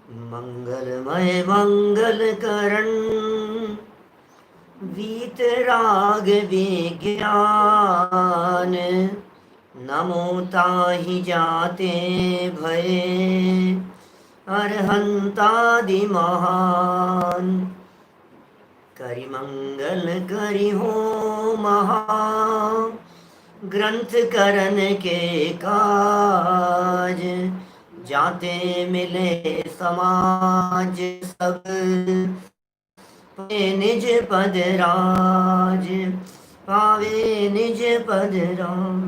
मंगलमय मंगल करण वीतराग विज्ञान। नमो ताहि जाते भये अरहंतादि महान। करि मंगल करि हो महा ग्रंथ करन के काज। जाते मिले समाज सब निज पद राज। पावे निज पद राज।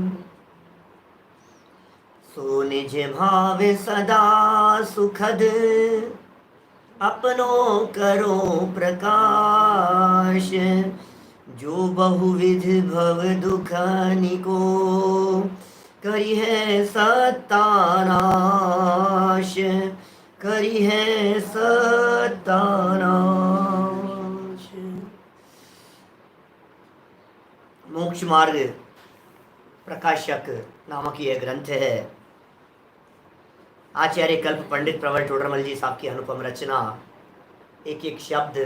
सो निज भाव सदा सुखद अपनो करो प्रकाश। जो बहुविध भव दुख निको करी है सत्तानाश। करी है सत्तानाश। मोक्ष मार्ग प्रकाशक नामक यह ग्रंथ है। आचार्य कल्प पंडित प्रवर टोडरमल जी साहब की अनुपम रचना। एक एक शब्द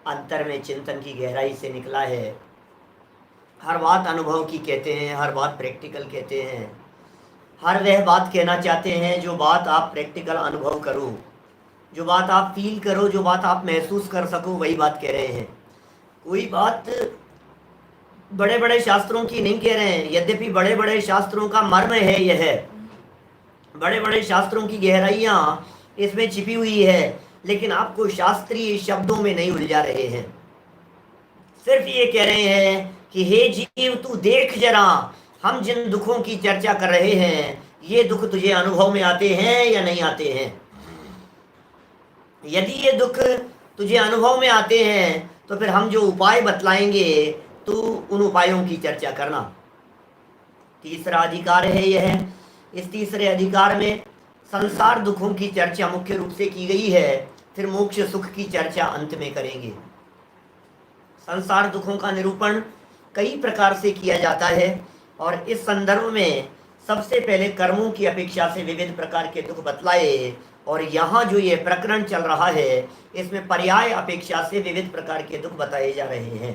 अंतर में चिंतन की गहराई से निकला है। हर बात अनुभव की कहते हैं, हर बात प्रैक्टिकल कहते हैं। हर वह बात कहना चाहते हैं जो बात आप प्रैक्टिकल अनुभव करो, जो बात आप फील करो, जो बात आप महसूस कर सको, वही बात कह रहे हैं। कोई बात बड़े बड़े शास्त्रों की नहीं कह रहे हैं, यद्यपि बड़े बड़े शास्त्रों का मर्म है यह। बड़े बड़े शास्त्रों की गहराइयां इसमें छिपी हुई है, लेकिन आपको शास्त्रीय शब्दों में नहीं उलझा रहे हैं। सिर्फ ये कह रहे हैं कि हे जीव तू देख जरा, हम जिन दुखों की चर्चा कर रहे हैं ये दुख तुझे अनुभव में आते हैं या नहीं आते हैं। यदि ये दुख तुझे अनुभव में आते हैं तो फिर हम जो उपाय बतलाएंगे तो उन उपायों की चर्चा करना। तीसरा अधिकार है यह। इस तीसरे अधिकार में संसार दुखों की चर्चा मुख्य रूप से की गई है, फिर मोक्ष सुख की चर्चा अंत में करेंगे। संसार दुखों का निरूपण कई प्रकार से किया जाता है और इस संदर्भ में सबसे पहले कर्मों की अपेक्षा से विविध प्रकार के दुख बतलाए, और यहाँ जो ये प्रकरण चल रहा है इसमें पर्याय अपेक्षा से विविध प्रकार के दुख बताए जा रहे हैं।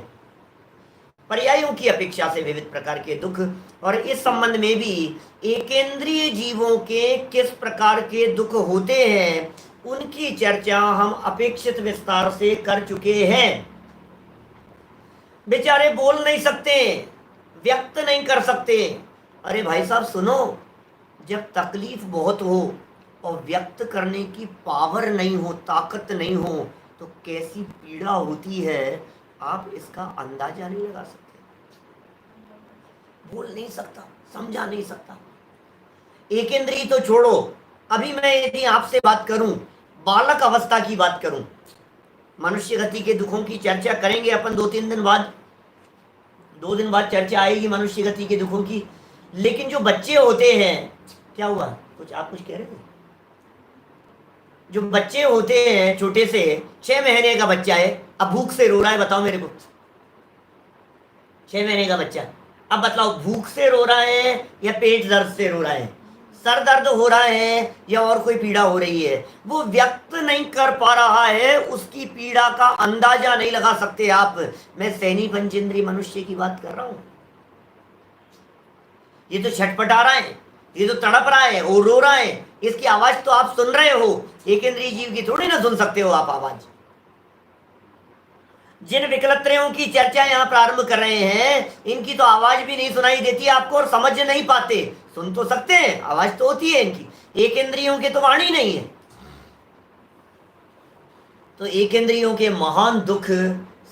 पर्यायों की अपेक्षा से विविध प्रकार के दुख, और इस संबंध में भी एकेंद्रीय जीवों के किस प्रकार के दुख होते हैं उनकी चर्चा हम अपेक्षित विस्तार से कर चुके हैं। बेचारे बोल नहीं सकते, व्यक्त नहीं कर सकते। अरे भाई साहब सुनो, जब तकलीफ बहुत हो और व्यक्त करने की पावर नहीं हो, ताकत नहीं हो, तो कैसी पीड़ा होती है आप इसका अंदाजा नहीं लगा सकते। बोल नहीं सकता, समझा नहीं सकता। एकेंद्रीय तो छोड़ो, अभी मैं यदि आपसे बात करूं, बालक अवस्था की बात करूं, मनुष्य गति के दुखों की चर्चा करेंगे अपन 2-3 दिन बाद, 2 दिन बाद चर्चा आएगी मनुष्य गति के दुखों की। लेकिन जो बच्चे होते हैं, क्या हुआ, आप कुछ कह रहे थे? जो बच्चे होते हैं छोटे से, 6 महीने का बच्चा है, अब भूख से रो रहा है, बताओ मेरे को। 6 महीने का बच्चा, अब बताओ भूख से रो रहा है या पेट दर्द से रो रहा है, सर दर्द हो रहा है या और कोई पीड़ा हो रही है। वो व्यक्त नहीं कर पा रहा है, उसकी पीड़ा का अंदाजा नहीं लगा सकते आप। मैं सैनी पंचेंद्रीय मनुष्य की बात कर रहा हूं। ये तो छटपटा रहा है, ये तो तड़प रहा है, वो रो रहा है, इसकी आवाज तो आप सुन रहे हो। एकेंद्रीय जीव की थोड़ी ना सुन सकते हो आप आवाज। जिन विकलत्रयों की चर्चा यहाँ प्रारंभ कर रहे हैं, इनकी तो आवाज भी नहीं सुनाई देती आपको और समझ नहीं पाते। सुन तो सकते हैं, आवाज तो होती है इनकी, एकेंद्रियों के तो वाणी नहीं है। तो एकेंद्रियों के महान दुख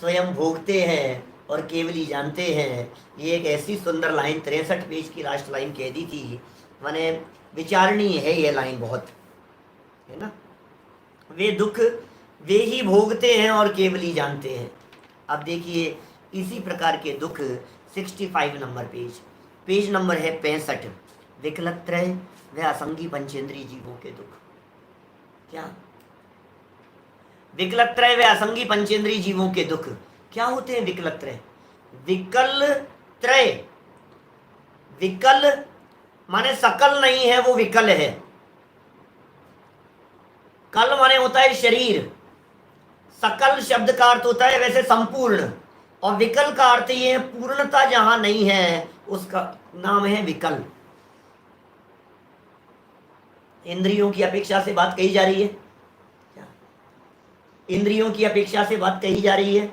स्वयं भोगते हैं और केवल ही जानते हैं। ये एक ऐसी सुंदर लाइन 63 पेज की लास्ट लाइन कह दी थी, माने विचारणीय है ये लाइन बहुत, है ना। वे दुख वे ही भोगते हैं और केवल ही जानते हैं। अब देखिए इसी प्रकार के दुख 65 नंबर पेज नंबर है 65, विकलत्रय व असंगी पंचेंद्रीय जीवों के दुख। क्या विकलत्रय व असंगी पंचेंद्रीय जीवों के दुख क्या होते हैं? विकलत्रय, विकल त्रय, विकल माने सकल नहीं है, वो विकल है। कल माने होता है शरीर, सकल शब्द का अर्थ होता है वैसे संपूर्ण, और विकल का अर्थ ये है पूर्णता जहां नहीं है उसका नाम है विकल। इंद्रियों की अपेक्षा से बात कही जा रही है, इंद्रियों की अपेक्षा से बात कही जा रही है,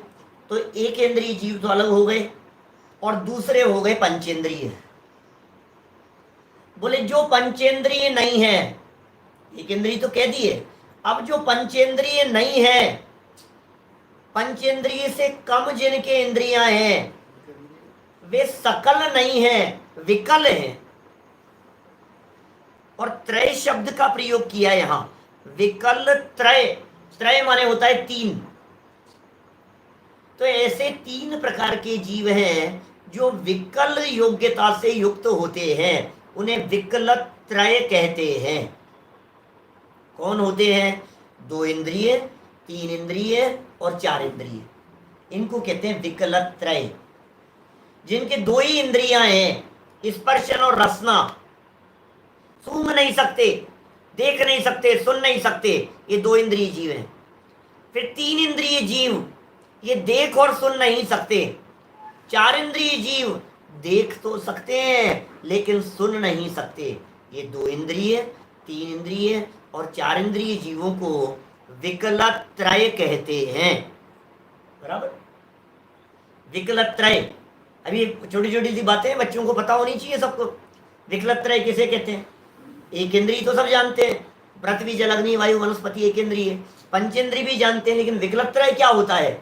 तो एक इंद्रिय जीव तो अलग हो गए और दूसरे हो गए पंचेंद्रिय। बोले जो पंचेंद्रिय नहीं है, एक इंद्रिय तो कह दिए, अब जो पंचेंद्रिय नहीं है, पंचेंद्रिय से कम जिनके इंद्रियां हैं वे सकल नहीं है, विकल हैं। और त्रय शब्द का प्रयोग किया यहां, विकल त्रय, त्रय माने होता है तीन। तो ऐसे तीन प्रकार के जीव हैं जो विकल योग्यता से युक्त होते हैं, उन्हें विकल त्रय कहते हैं। कौन होते हैं? दो इंद्रिय, तीन इंद्रिय और चार इंद्रिय, इनको कहते हैं विकल त्रय। जिनके दो ही इंद्रियां हैं, स्पर्शन और रसना, सूंघ नहीं सकते, देख नहीं सकते, सुन नहीं सकते, ये दो इंद्रिय जीव हैं। फिर तीन इंद्रिय जीव, ये देख और सुन नहीं सकते। चार इंद्रिय जीव देख तो सकते हैं लेकिन सुन नहीं सकते। ये दो इंद्रिय, तीन इंद्रिय और चार इंद्रिय जीवों को विकलत्रय कहते हैं। बराबर, विकलत्रय। अभी छोटी छोटी सी बातें बच्चों को पता होनी चाहिए सबको। विकलत्रय किसे कहते हैं? एक इंद्रिय तो सब जानते हैं, पृथ्वी जल अग्नि वायु वनस्पति एक इंद्रिय। पंचेंद्रिय भी जानते हैं, लेकिन विकलत्रय क्या होता है?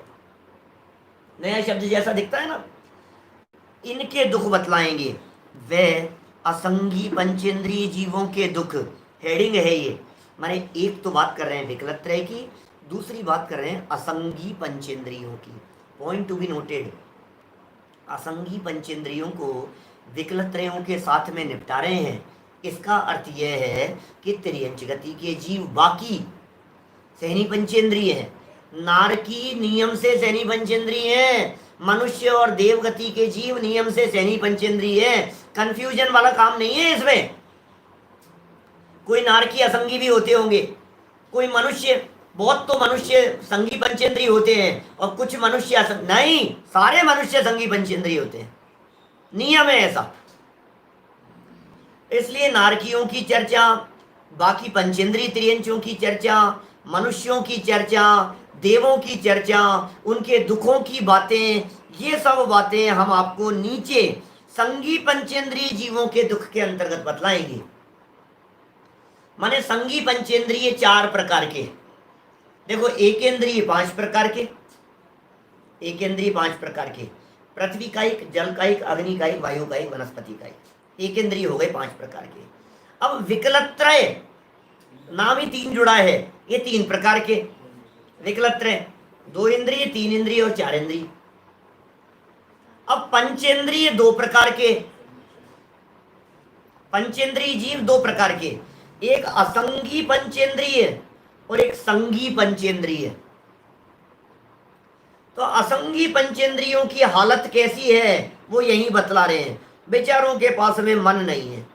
नया शब्द जैसा दिखता है ना। इनके दुख बतलाएंगे, वे असंगी पंचेंद्रिय जीवों के दुख। हेडिंग है ये, माने एक तो बात कर रहे हैं विकलत्रय की, दूसरी बात कर रहे हैं असंगी पंचेंद्रियों की। पॉइंट टू बी नोटेड, असंगी पंचेंद्रियों को विकलत्रयों के साथ में निपटा रहे हैं। इसका अर्थ यह है कि तिर्यंच गति के जीव बाकी सहनी पंचेंद्रिय है, नारकी नियम से सहनी पंचेंद्रिय है, मनुष्य और देव गति के जीव नियम से सहनी पंचेंद्रिय है। कंफ्यूजन वाला काम नहीं है इसमें। कोई नारकी असंगी भी होते होंगे, कोई मनुष्य, बहुत तो मनुष्य संगी पंचेंद्रिय होते हैं और कुछ मनुष्य नहीं, सारे मनुष्य संगी पंचेंद्रिय होते हैं, नियम है ऐसा। इसलिए नारकियों की चर्चा, बाकी पंचेंद्रिय त्रियंचों की चर्चा, मनुष्यों की चर्चा, देवों की चर्चा, उनके दुखों की बातें, ये सब बातें हम आपको नीचे संगी पंचेंद्रिय जीवों के दुख के अंतर्गत बतलाएंगे। माने संगी पंचेंद्रिय चार प्रकार के। देखो, एक इंद्रिय पांच प्रकार के, एक इंद्रिय पांच प्रकार के, पृथ्वी का एक, जल का एक, अग्नि का एक, वायु का एक, वनस्पति का एक इंद्रिय हो गए पांच प्रकार के। अब विकलत्रय, नाम ही तीन जुड़ा है, ये तीन प्रकार के विकलत्रय, दो इंद्रिय, तीन इंद्रिय और चार इंद्रिय। अब पंचेंद्रिय दो प्रकार के, पंचेंद्रिय जीव दो प्रकार के, एक असंगी पंचेंद्रिय और एक संगी पंचेंद्रिय। तो असंगी पंचेंद्रियों की हालत कैसी है वो यही बतला रहे हैं। बेचारों के पास में मन नहीं है।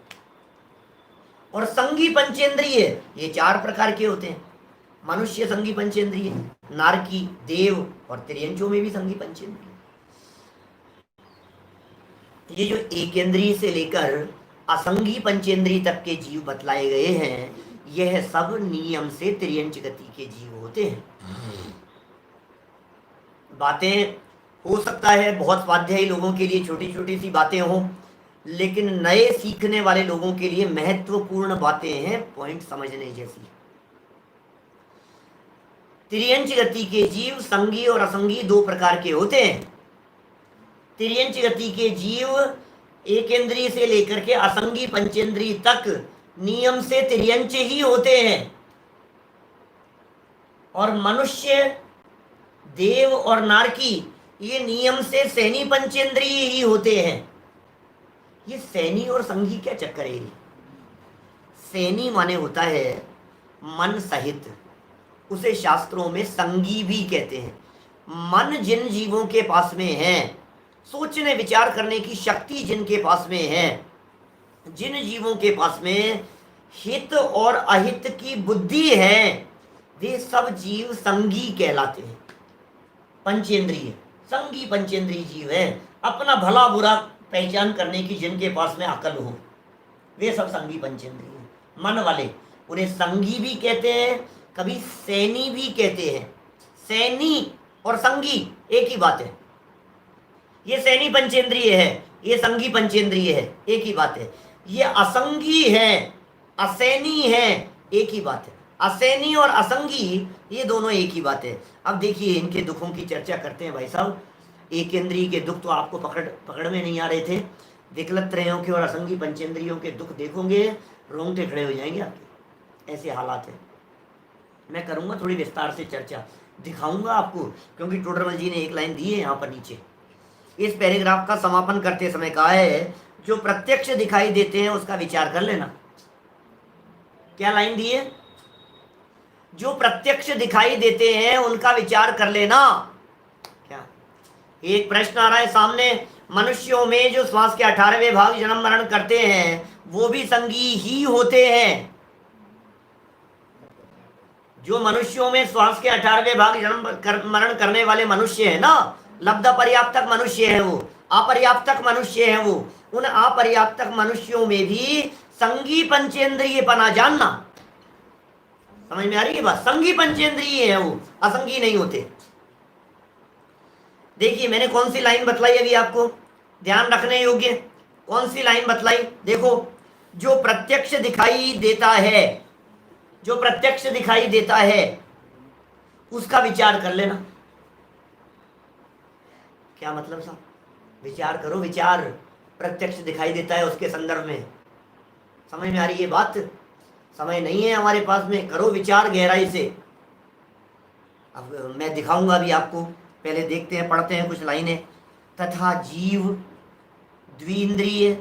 और संगी पंचेंद्रिय ये चार प्रकार के होते हैं। मनुष्य संगी पंचेंद्रिय, नारकी, देव और त्रियंचों में भी संगी पंचेंद्रिय। ये जो एक इंद्रिय से लेकर असंगी पंचेंद्रिय तक के जीव बतलाए गए हैं, यह सब नियम से त्रियंच गति के जीव होते हैं। बातें हो सकता है बहुत स्वाध्यायी लोगों के लिए छोटी छोटी सी बातें हों, लेकिन नए सीखने वाले लोगों के लिए महत्वपूर्ण बातें हैं, पॉइंट समझने जैसी। त्रियंच गति के जीव संगी और असंगी दो प्रकार के होते हैं। त्रियंच गति के जीव एक इंद्रिय से लेकर के असंगी पंचेंद्रिय तक नियम से त्रियंच ही होते हैं। और मनुष्य, देव और नारकी ये नियम से सैनी पंचेंद्रिय ही होते हैं। ये सैनी और संगी क्या चक्कर है? सैनी माने होता है मन सहित, उसे शास्त्रों में संगी भी कहते हैं। मन जिन जीवों के पास में है, सोचने विचार करने की शक्ति जिनके पास में है, जिन जीवों के पास में हित और अहित की बुद्धि है, वे सब जीव संगी कहलाते हैं। पंचेंद्रिय संगी पंचेंद्रिय जीव है, अपना भला बुरा पहचान करने की जिनके पास में अकल हो, वे सब संगी पंचेंद्रिय मन वाले। उन्हें संगी भी कहते हैं, कभी सैनी भी कहते हैं। सैनी और संगी एक ही बात है। ये सैनी पंचेंद्रिय है, ये संगी पंचेंद्रिय है, एक ही बात है। ये असंगी है, असैनी है, एक ही बात है। असैनी और असंगी ये दोनों एक ही बात है। अब देखिए इनके दुखों की चर्चा करते हैं भाई साहब। एक इंद्रिय के दुख तो आपको पकड़ में नहीं आ रहे थे, विकलत त्रयों के और असंगी पंचेंद्रियों के दुख देखोगे रोंगटे खड़े हो जाएंगे आपके, ऐसे हालात है। मैं करूंगा थोड़ी विस्तार से चर्चा, दिखाऊंगा आपको, क्योंकि टोडरमल जी ने एक लाइन दी है यहाँ पर नीचे। इस पैराग्राफ का समापन करते समय कहा है, जो प्रत्यक्ष दिखाई देते हैं उसका विचार कर लेना। क्या लाइन दी है? जो प्रत्यक्ष दिखाई देते हैं उनका विचार कर लेना। क्या एक प्रश्न आ रहा है सामने, मनुष्यों में जो श्वास के 18वें भाग जन्म मरण करते हैं वो भी संगी ही होते हैं। जो मनुष्यों में श्वास के 18वें भाग जन्म मरण करने वाले मनुष्य है ना, लब्ध पर्याप्तक मनुष्य है वो, अपर्याप्तक मनुष्य है वो, उन अपर्याप्तक मनुष्यों में भी संगी पंचेंद्रिय पना जानना। समझ में आ रही है बात? संगी पंचेंद्रिय है वो, असंगी नहीं होते। देखिए मैंने कौन सी लाइन बतलाई अभी आपको, ध्यान रखने योग्य कौन सी लाइन बतलाई? देखो, जो प्रत्यक्ष दिखाई देता है, जो प्रत्यक्ष दिखाई देता है उसका विचार कर लेना। क्या मतलब साहब? विचार करो, विचार। प्रत्यक्ष दिखाई देता है उसके संदर्भ में, समझ में आ रही है बात? समय नहीं है हमारे पास में, करो विचार गहराई से। अब मैं दिखाऊंगा अभी आपको, पहले देखते हैं, पढ़ते हैं कुछ लाइनें। तथा जीव द्विंद्रिय,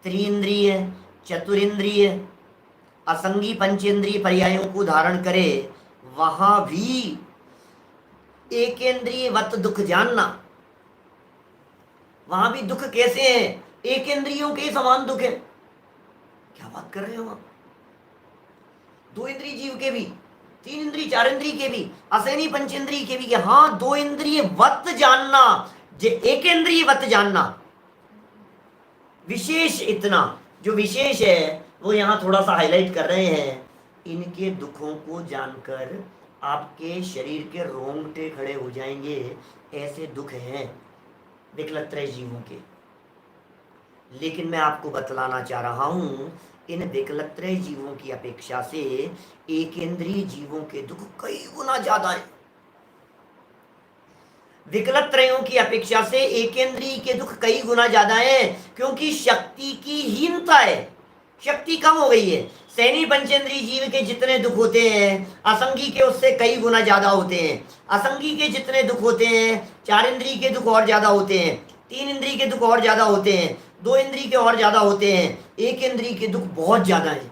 त्रिंद्रिय, चतुरिंद्रिय, असंगी पंचेंद्रिय पर्यायों को धारण करे, वहां भी एकेंद्रिय वत दुख जानना। वहां भी दुख कैसे हैं? एक इंद्रियों के समान दुख है। क्या बात कर रहे हो आप? दो इंद्रिय जीव के भी, तीन इंद्रिय चार इंद्रिय के भी, असैनी पंचेंद्रिय के भी। हाँ, दो इंद्रिय वत जानना, एक इंद्रिय वत जानना। विशेष इतना जो विशेष है वो यहां थोड़ा सा हाईलाइट कर रहे हैं। इनके दुखों को जानकर आपके शरीर के रोंगटे खड़े हो जाएंगे, ऐसे दुख हैं विकलत्रय जीवों के। लेकिन मैं आपको बतलाना चाह रहा हूं, इन विकलत्रय जीवों की अपेक्षा से एकेंद्रीय जीवों के दुख कई गुना ज्यादा है। विकलत्रयों की अपेक्षा से एकेंद्रीय के दुख कई गुना ज्यादा है, क्योंकि शक्ति की हीनता है, शक्ति कम हो गई है। सैनी पंचेंद्रीय जीव के जितने दुख होते हैं असंगी के उससे कई गुना ज्यादा होते हैं। असंगी के जितने दुख होते हैं, चार इंद्रिय के दुख और ज्यादा होते हैं, तीन इंद्रिय के दुख और ज्यादा होते हैं, दो इंद्रिय के और ज्यादा होते हैं, एक इंद्रिय के दुख बहुत ज्यादा है।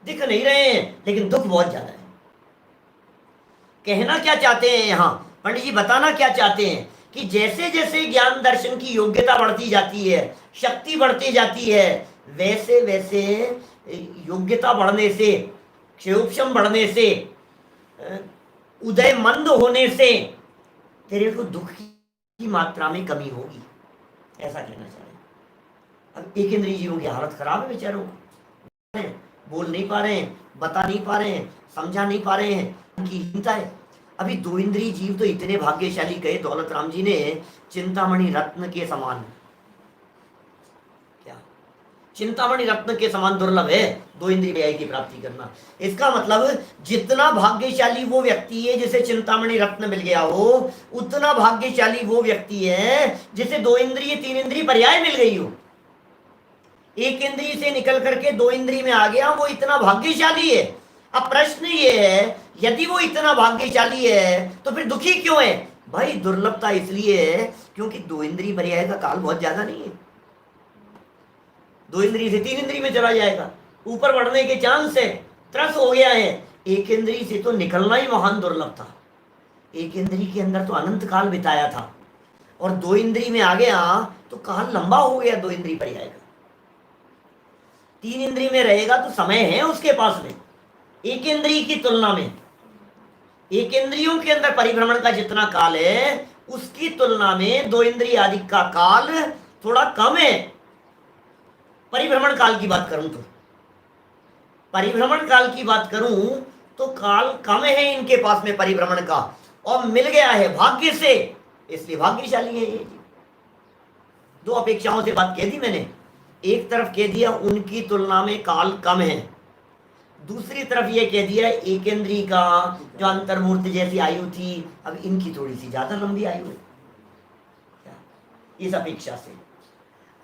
दिख नहीं रहे हैं लेकिन दुख बहुत ज्यादा है। कहना क्या चाहते हैं यहाँ पंडित जी, बताना क्या चाहते हैं कि जैसे जैसे ज्ञान दर्शन की योग्यता बढ़ती जाती है, शक्ति बढ़ती जाती है, वैसे वैसे योग्यता बढ़ने से, क्षयोपशम बढ़ने से, उदय मंद होने से तेरे को दुख की मात्रा में कमी होगी, ऐसा कहना चाह रहे हैं। अब एक इंद्रिय जीवों की हालत खराब है बेचारों, बोल नहीं पा रहे हैं, बता नहीं पा रहे हैं, समझा नहीं पा रहे हैं, उनकी हीनता है। अभी दो इंद्रिय जीव तो इतने भाग्यशाली कहे दौलत राम जी ने, चिंतामणि रत्न के समान। क्या चिंतामणि रत्न के समान दुर्लभ है दो इंद्रिय व्यय की प्राप्ति करना। इसका मतलब जितना भाग्यशाली वो व्यक्ति है जिसे चिंतामणि रत्न मिल गया हो, उतना भाग्यशाली वो व्यक्ति है जिसे दो इंद्रिय तीन इंद्रिय पर्याय मिल गई हो। एक इंद्रिय से निकल करके दो इंद्रिय में आ गया, वो इतना भाग्यशाली है। अब प्रश्न ये है, यदि वो इतना भाग्यशाली है तो फिर दुखी क्यों है? भाई दुर्लभता इसलिए है क्योंकि दो इंद्रिय पर्याय का काल बहुत ज्यादा नहीं है। दो इंद्रिय से तीन इंद्रिय में चला जाएगा, ऊपर बढ़ने के चांस है, त्रस हो गया है। एक इंद्रिय से तो निकलना ही महान दुर्लभ था। एक इंद्रिय के अंदर तो अनंत काल बिताया था, और दो इंद्रिय में आ गया तो काल लंबा हो गया दो इंद्रिय पर्याय का। तीन इंद्रिय में रहेगा तो समय है उसके पास में एक इंद्रिय की तुलना में। एक इंद्रियों के अंदर परिभ्रमण का जितना काल है उसकी तुलना में दो इंद्रिय आदि का काल थोड़ा कम है। परिभ्रमण काल की बात करूं तो, परिभ्रमण काल की बात करूं तो काल कम है इनके पास में परिभ्रमण का, और मिल गया है भाग्य से, इसलिए भाग्यशाली है ये। दो अपेक्षाओं से बात कह दी मैंने, एक तरफ कह दिया उनकी तुलना में काल कम है, दूसरी तरफ ये कह दिया एक इंद्रिय का जो अंतर्मूर्ति जैसी आयु थी अब इनकी थोड़ी सी ज्यादा लंबी आयु है इस अपेक्षा से।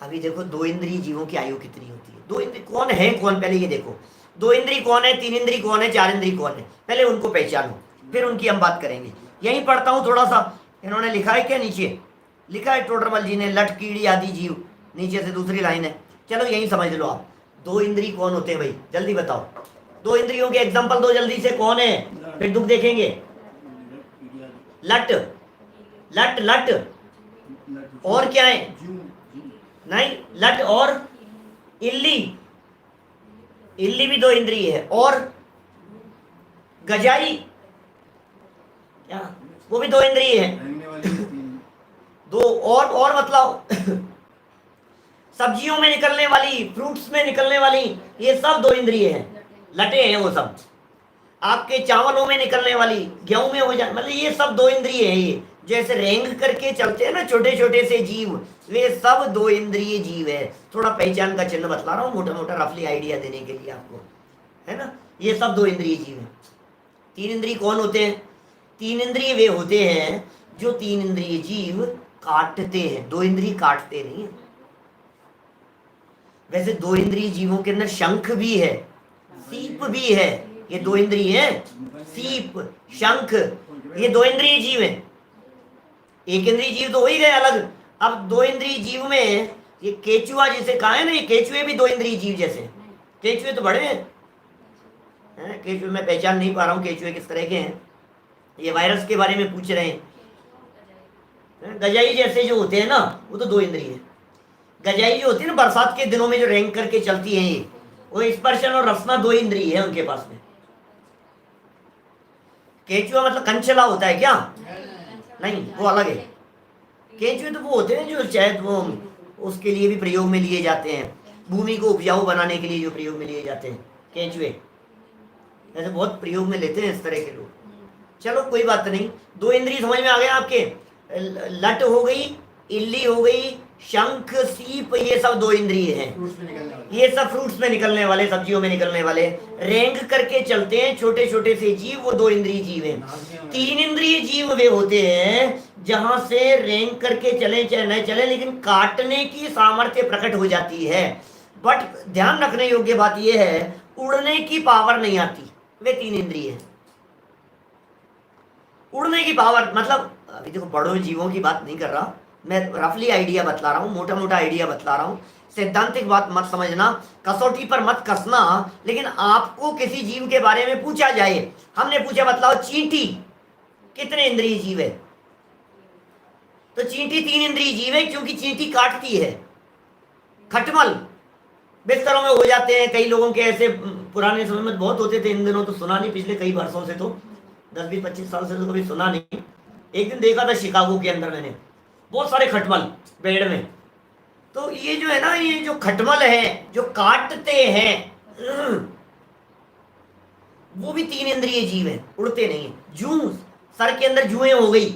अभी देखो दो इंद्रिय जीवों की आयु कितनी होती है, दो इंद्रिय कौन है कौन, पहले ये देखो दो इंद्रिय कौन है, तीन इंद्रिय कौन है, चार इंद्रिय कौन है, पहले उनको पहचानो फिर उनकी हम बात करेंगे। यहीं पढ़ता हूं थोड़ा सा, इन्होंने लिखा है क्या नीचे लिखा है टोडरमल जी ने, लट कीड़ी आदि जीव, नीचे से दूसरी लाइन है, चलो यही समझ लो आप। दो इंद्रिय कौन होते हैं भाई जल्दी बताओ, दो इंद्रियों के एग्जांपल दो जल्दी से, कौन है फिर दुख देखेंगे। लट लट लट और क्या है, नहीं लट और इल्ली, इल्ली भी दो इंद्रिय है, और गजाई क्या वो भी दो इंद्रिय है दो, और मतलब सब्जियों में निकलने वाली, फ्रूट्स में निकलने वाली, ये सब दो इंद्रिय हैं, लटे हैं वो सब। आपके चावलों में निकलने वाली, गेहूं में हो जाए, मतलब ये सब दो इंद्रिय है। ये जैसे रेंग करके चलते हैं ना छोटे छोटे से जीव, वे सब दो इंद्रिय जीव है। थोड़ा पहचान का चिन्ह बतला रहा हूँ, मोटा मोटा रफली आइडिया देने के लिए आपको, है ना। ये सब दो इंद्रिय जीव है। तीन इंद्रिय कौन होते हैं, तीन इंद्रिय वे होते हैं जो तीन इंद्रिय जीव काटते हैं, दो इंद्रिय काटते नहीं है। वैसे दो इंद्रिय जीवों के अंदर शंख भी है, सीप भी है, ये दो इंद्रिय है, सीप शंख ये दो इंद्रिय जीव है। एक इंद्रिय जीव तो हो ही गए अलग, अब दो इंद्रिय जीव में ये केचुआ जिसे कहा है ना, ये केचुए भी दो इंद्रिय जीव जैसे, केचुए तो बड़े हैं, केचुए मैं पहचान नहीं पा रहा हूँ केचुए किस तरह के हैं। ये वायरस के बारे में पूछ रहे हैं, गजाई जैसे जो होते हैं ना वो तो दो इंद्रिय है। गजाई जो होती है ना बरसात के दिनों में जो रेंग करके चलती है, ये वो स्पर्शन और रसना दो इंद्रिय है उनके पास में। केचुआ मतलब कंचला होता है क्या, नहीं वो अलग है। केचुए तो वो होते हैं जो शायद वो उसके लिए भी प्रयोग में लिए जाते हैं, भूमि को उपजाऊ बनाने के लिए जो प्रयोग में लिए जाते हैं केचुए, ऐसे बहुत प्रयोग में लेते हैं इस तरह के लोग। चलो कोई बात नहीं, दो इंद्रिय समझ में आ गया आपके, लट हो गई, इल्ली हो गई, शंख सीप ये सब दो इंद्रिय हैं। ये सब फ्रूट्स में निकलने वाले, सब्जियों में निकलने वाले, रेंग करके चलते हैं छोटे छोटे से जीव, वो दो इंद्रिय जीव हैं। तीन इंद्रिय जीव वे होते हैं जहां से रेंग करके चले चाहे न चले लेकिन काटने की सामर्थ्य प्रकट हो जाती है। बट ध्यान रखने योग्य बात यह है उड़ने की पावर नहीं आती, वे तीन इंद्रिय हैं। उड़ने की पावर मतलब अभी देखो बड़ों जीवों की बात नहीं कर रहा मैं, रफली आइडिया बतला रहा हूँ, मोटा मोटा आइडिया बतला रहा हूँ। सैद्धांतिक बात मत समझना, कसौटी पर मत कसना। लेकिन आपको किसी जीव के बारे में पूछा जाए, हमने पूछा बतलाओ चींटी कितने इंद्रिय जीव है, तो चींटी तीन इंद्रिय जीव है क्योंकि चींटी काटती है। खटमल बिस्तरों में हो जाते हैं, कई लोगों के ऐसे पुराने समय में बहुत होते थे, इन दिनों तो सुना नहीं, पिछले कई वर्षों से तो 10-20-25 साल से तो कभी सुना नहीं। एक दिन देखा था शिकागो के अंदर मैंने, बहुत सारे खटमल पेड़ में। तो ये जो है ना, ये जो खटमल है जो काटते हैं वो भी तीन इंद्रिय जीव है, उड़ते नहीं है। जू सर के अंदर जुएं हो गई,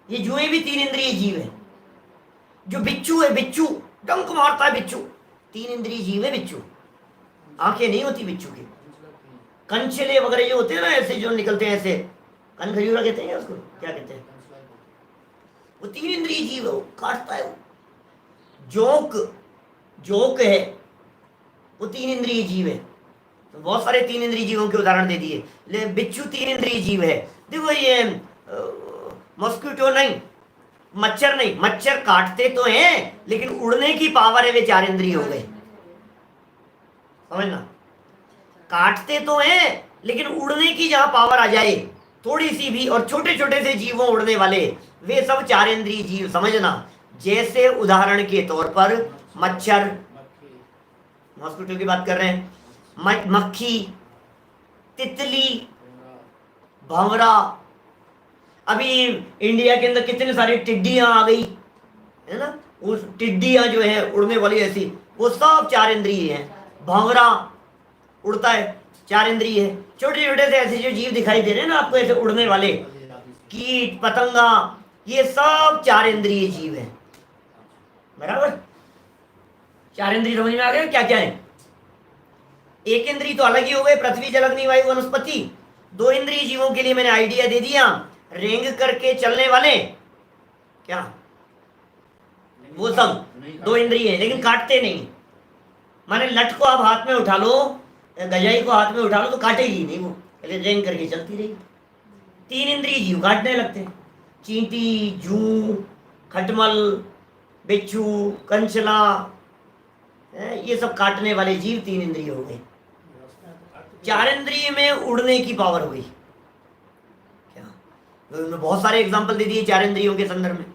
ये जुएं भी तीन इंद्रिय जीव है। जो बिच्छू है, बिच्छू डंक मारता है, बिच्छू तीन इंद्रिय जीव है। बिच्छू आंखें नहीं होती बिच्छू की। कंचले वगैरह जो होते हैं ना ऐसे जो निकलते हैं ऐसे, कनखजूरा कहते हैं उसको, क्या कहते हैं, वो तीन इंद्रिय जीव है, वो काटता है। वो जोक है वो तीन इंद्रिय जीव है। तो बहुत सारे तीन इंद्रिय जीवों के उदाहरण दे दिए। ले बिच्छू तीन इंद्रिय जीव है। देखो ये मॉस्किटो नहीं, मच्छर नहीं, मच्छर काटते तो हैं लेकिन उड़ने की पावर है, वे चार इंद्रिय हो गए। समझना, काटते तो हैं लेकिन उड़ने की जहां पावर आ जाए थोड़ी सी भी, और छोटे छोटे से जीवों उड़ने वाले, वे सब चार इंद्रिय जीव। समझना, जैसे उदाहरण के तौर पर मच्छर, मॉस्किटो की बात कर रहे हैं, मक्खी, तितली, भंवरा। अभी इंडिया के अंदर कितने सारी टिड्डियां आ गई है ना, उस टिड्डियां जो है उड़ने वाली ऐसी, वो सब 4 इंद्रिय हैं। भंवरा उड़ता है, 4 इंद्रिय है। छोटे छोटे से ऐसे जो जीव दिखाई दे रहे हैं ना आपको, ऐसे उड़ने वाले कीट पतंगा, ये सब 4 इंद्रिय जीव है। बराबर, 4 इंद्रिय समझ में आ गए क्या क्या है। एक इंद्रिय तो अलग ही हो गए, पृथ्वी जल अग्नि वायु वनस्पति। 2 इंद्रिय जीवों के लिए मैंने आइडिया दे दिया, रेंग करके चलने वाले, क्या वो सब 2 इंद्रिय है, लेकिन काटते नहीं। माने लट को आप हाथ में उठा लो, गजाई को हाथ में उठा लो तो काटेगी नहीं, वो रेंग करके चलती रहेगी। 3 इंद्रिय जीव काटने लगते हैं, चींटी, जू, खटमल, बिच्छू, कंचला, ये सब काटने वाले जीव 3 इंद्रिय हो गए। 4 इंद्रिय में उड़ने की पावर हुई क्या, तो बहुत सारे एग्जांपल दे दिए 4 इंद्रियों के संदर्भ में।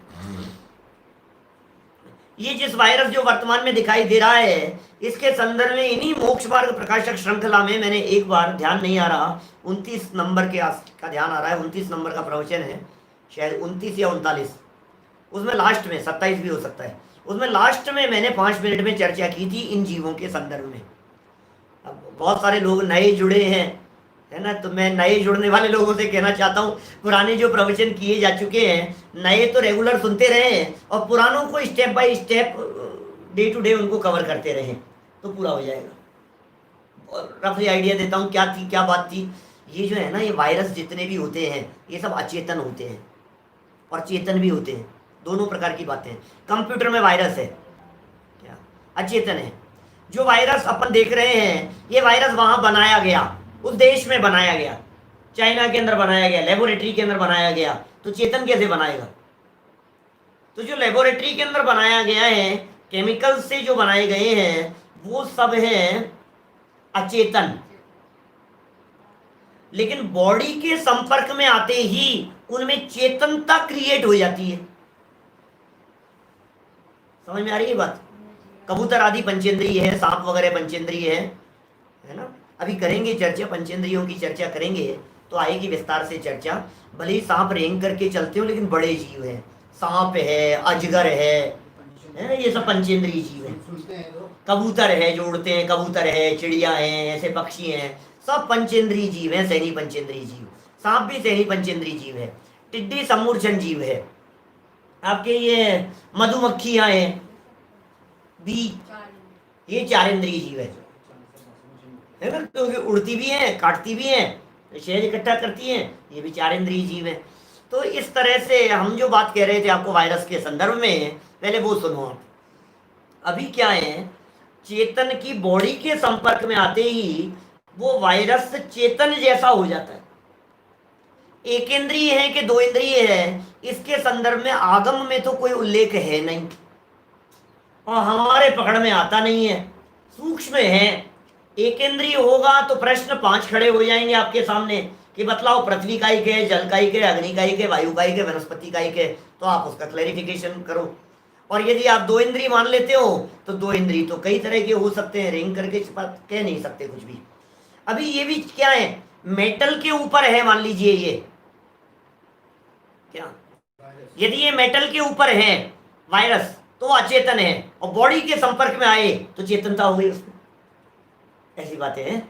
ये जिस वायरस जो वर्तमान में दिखाई दे रहा है, इसके संदर्भ में इन्हीं मोक्ष मार्ग प्रकाशक श्रृंखला में मैंने एक बार, ध्यान नहीं आ रहा, 29 नंबर का ध्यान आ रहा है, 29 नंबर का प्रवचन है शायद, 29 या 39, उसमें लास्ट में 27 भी हो सकता है, उसमें लास्ट में मैंने 5 मिनट में चर्चा की थी इन जीवों के संदर्भ में। अब बहुत सारे लोग नए जुड़े हैं है ना, तो मैं नए जुड़ने वाले लोगों से कहना चाहता हूँ, पुराने जो प्रवचन किए जा चुके हैं, नए तो रेगुलर सुनते रहे हैं, और पुरानों को step by step day to day उनको कवर करते रहे, तो पूरा हो जाएगा। और रफली आइडिया देता हूँ क्या थी, क्या बात थी। ये जो है ना, ये वायरस जितने भी होते हैं, ये सब अचेतन होते हैं और चेतन भी होते हैं, दोनों प्रकार की बातें। कंप्यूटर में वायरस है क्या, अचेतन है। जो वायरस अपन देख रहे हैं, ये वायरस वहां बनाया गया, उस देश में बनाया गया, चाइना के अंदर बनाया गया, लेबोरेटरी के अंदर बनाया गया, तो चेतन कैसे बनाएगा। तो जो लेबोरेटरी के अंदर बनाया गया है, केमिकल से जो बनाए गए हैं, वो सब हैं अचेतन, लेकिन बॉडी के संपर्क में आते ही उनमें चेतनता क्रिएट हो जाती है। समझ में आ रही है बात। कबूतर आदि पंचेंद्रिय है, सांप वगैरह पंचेंद्रिय है ना। अभी करेंगे चर्चा, पंचेंद्रियों की चर्चा करेंगे तो आएगी विस्तार से चर्चा। भले ही सांप रेंग करके चलते हो, लेकिन बड़े जीव हैं, सांप है, अजगर है ना, ये सब पंचेंद्रिय जीव हैं। कबूतर है जो उड़ते हैं, कबूतर है, चिड़िया है, ऐसे पक्षी हैं, सब पंचेंद्रिय जीव हैं, सैनी पंचेंद्रिय जीव। सांप भी सैनी पंचेंद्रिय जीव है। टिड्डी समूर्छन जीव है। आपके ये मधुमक्खियां हैं बी, ये 4 इंद्रिय जीव है ना, क्योंकि उड़ती भी हैं, काटती भी हैं, शहद इकट्ठा करती हैं, ये भी 4 इंद्रिय जीव है। तो इस तरह से हम जो बात कह रहे थे आपको वायरस के संदर्भ में, पहले वो सुनो आप। अभी क्या है, चेतन की बॉडी के संपर्क में आते ही वो वायरस चेतन जैसा हो जाता है। एक इंद्रिय है कि 2 इंद्रिय है, इसके संदर्भ में आगम में तो कोई उल्लेख है नहीं, और हमारे पकड़ में आता नहीं है, सूक्ष्म है। एक इंद्रिय होगा तो प्रश्न 5 खड़े हो जाएंगे आपके सामने कि बतलाओ पृथ्वी का ही के, जल का ही के, अग्नि का ही के, वायु का ही के, वनस्पति का ही के, तो आप उसका क्लैरिफिकेशन करो। और यदि आप 2 इंद्रिय मान लेते हो तो 2 इंद्रिय तो कई तरह के हो सकते हैं, रेंग करके कह नहीं सकते कुछ भी। अभी ये भी क्या है, मेटल के ऊपर है, मान लीजिए ये क्या, यदि ये मेटल के ऊपर है वायरस तो अचेतन है, और बॉडी के संपर्क में आए तो चेतनता हो गई उसमें। ऐसी बातें हैं।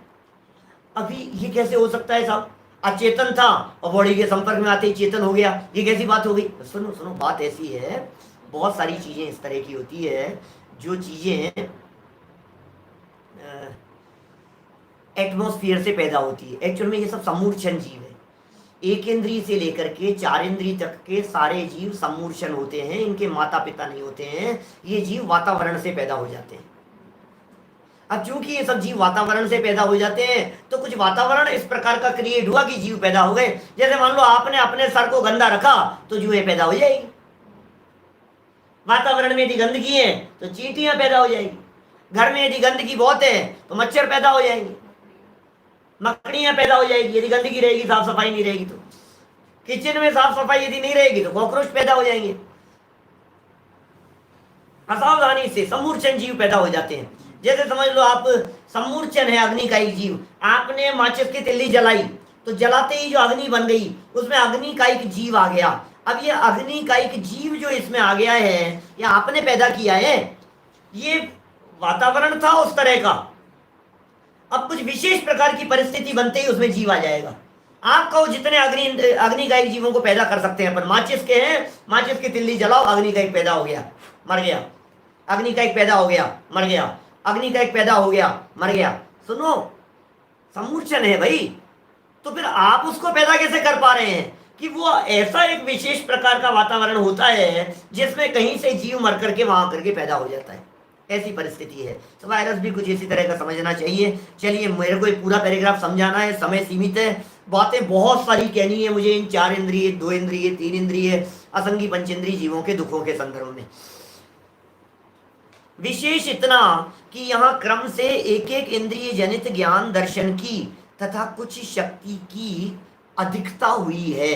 अभी ये कैसे हो सकता है साहब, अचेतन था और बॉडी के संपर्क में आते ही चेतन हो गया, ये कैसी बात हो गई। सुनो सुनो, बात ऐसी है, बहुत सारी चीजें इस तरह की होती है, जो चीजें एटमॉस्फेयर से पैदा होती है। एक्चुअल में ये सब समूर्छन जीव है। एक इंद्रिय से लेकर के 4 इंद्रिय तक के सारे जीव समूर्छन होते हैं, इनके माता पिता नहीं होते हैं, ये जीव वातावरण से पैदा हो जाते हैं। अब चूंकि ये सब जीव वातावरण से पैदा हो जाते हैं, तो कुछ वातावरण इस प्रकार का क्रिएट हुआ कि जीव पैदा हो गए। जैसे मान लो आपने अपने सर को गंदा रखा तो जुएं पैदा हो जाएगी। वातावरण में यदि गंदगी है तो चींटियां पैदा हो जाएगी। घर में यदि गंदगी बहुत है तो मच्छर पैदा हो जाएंगे, मकड़ियां पैदा हो जाएगी यदि गंदगी रहेगी, साफ सफाई नहीं रहेगी तो। किचन में साफ सफाई यदि नहीं रहेगी तो कॉकरोच पैदा हो जाएंगे। असावधानी से समूर्छन जीव पैदा हो जाते हैं। जैसे समझ लो आप, समूर्छन है अग्नि का ही जीव, आपने माचिस की तिल्ली जलाई तो जलाते ही जो अग्नि बन गई, उसमें अग्नि का एक जीव आ गया। अब ये अग्नि का एक जीव जो इसमें आ गया है, ये आपने पैदा किया है, ये वातावरण था उस तरह का। अब कुछ विशेष प्रकार की परिस्थिति बनते ही उसमें जीव आ जाएगा। आप कहो जितने अग्नि का एक जीवों को पैदा कर सकते हैं अपन, माचिस के हैं, माचिस की तिल्ली जलाओ, अग्नि का एक पैदा हो गया, मर गया। अग्नि का एक पैदा हो गया, मर गया। अग्नि का एक पैदा हो गया, मर गया। सुनो, समूर्छन है भाई। तो फिर आप उसको पैदा कैसे कर पा रहे हैं कि वो ऐसा एक विशेष प्रकार का वातावरण होता है जिसमें कहीं से जीव मर करके वहां करके पैदा हो जाता है। ऐसी परिस्थिति है। तो वायरस भी कुछ इसी तरह का समझना चाहिए। चलिए, मेरे को पूरा पैराग्राफ समझाना है, समय सीमित है, बातें बहुत सारी कहनी है मुझे इन 4 इंद्रिय, 2 इंद्रिय, 3 इंद्रिय, असंगी पंचेंद्रिय जीवों के दुखों के संदर्भ में। विशेष इतना कि यहाँ क्रम से एक एक इंद्रिय जनित ज्ञान दर्शन की तथा कुछ शक्ति की अधिकता हुई है।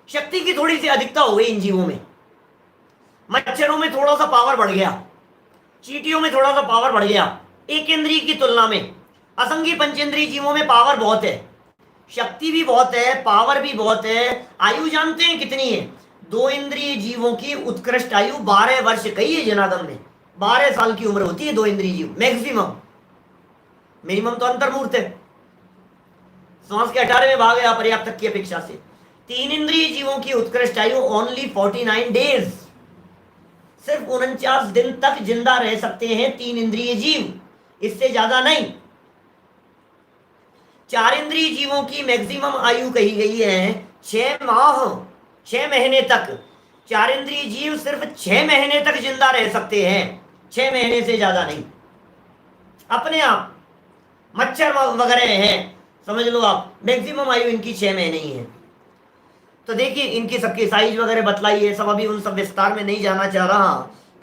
शक्ति की थोड़ी सी अधिकता हो गई इन जीवों में। मच्छरों में थोड़ा सा पावर बढ़ गया, चींटियों में थोड़ा सा पावर बढ़ गया एक इंद्रिय की तुलना में। असंगी पंचेंद्रिय जीवों में पावर बहुत है, शक्ति भी बहुत है, पावर भी बहुत है। आयु जानते हैं कितनी है? 2 इंद्रिय जीवों की उत्कृष्ट आयु 12 वर्ष कही है जनागम ने। 12 साल की उम्र होती है 2 इंद्रिय जीव मैक्सिमम। मिनिमम तो अंतर्मूर्त है, श्वास के 18वें भाग है अपर्याप्त की अपेक्षा से। 3 इंद्रिय जीवों की उत्कृष्ट आयु ओनली 49 डेज, सिर्फ 49 दिन तक जिंदा रह सकते हैं 3 इंद्रिय जीव, इससे ज्यादा नहीं। 4 इंद्रिय जीवों की मैक्सिमम आयु कही गई है 6 माह, 6 महीने तक। 4 इंद्रिय जीव सिर्फ 6 महीने तक जिंदा रह सकते हैं, 6 महीने से ज्यादा नहीं। अपने आप मच्छर वगैरह हैं, समझ लो आप, मैक्सिमम आयु इनकी 6 महीने ही है। तो देखिए, इनकी सबकी साइज वगैरह बतलाई है सब, अभी उन सब विस्तार में नहीं जाना चाह रहा।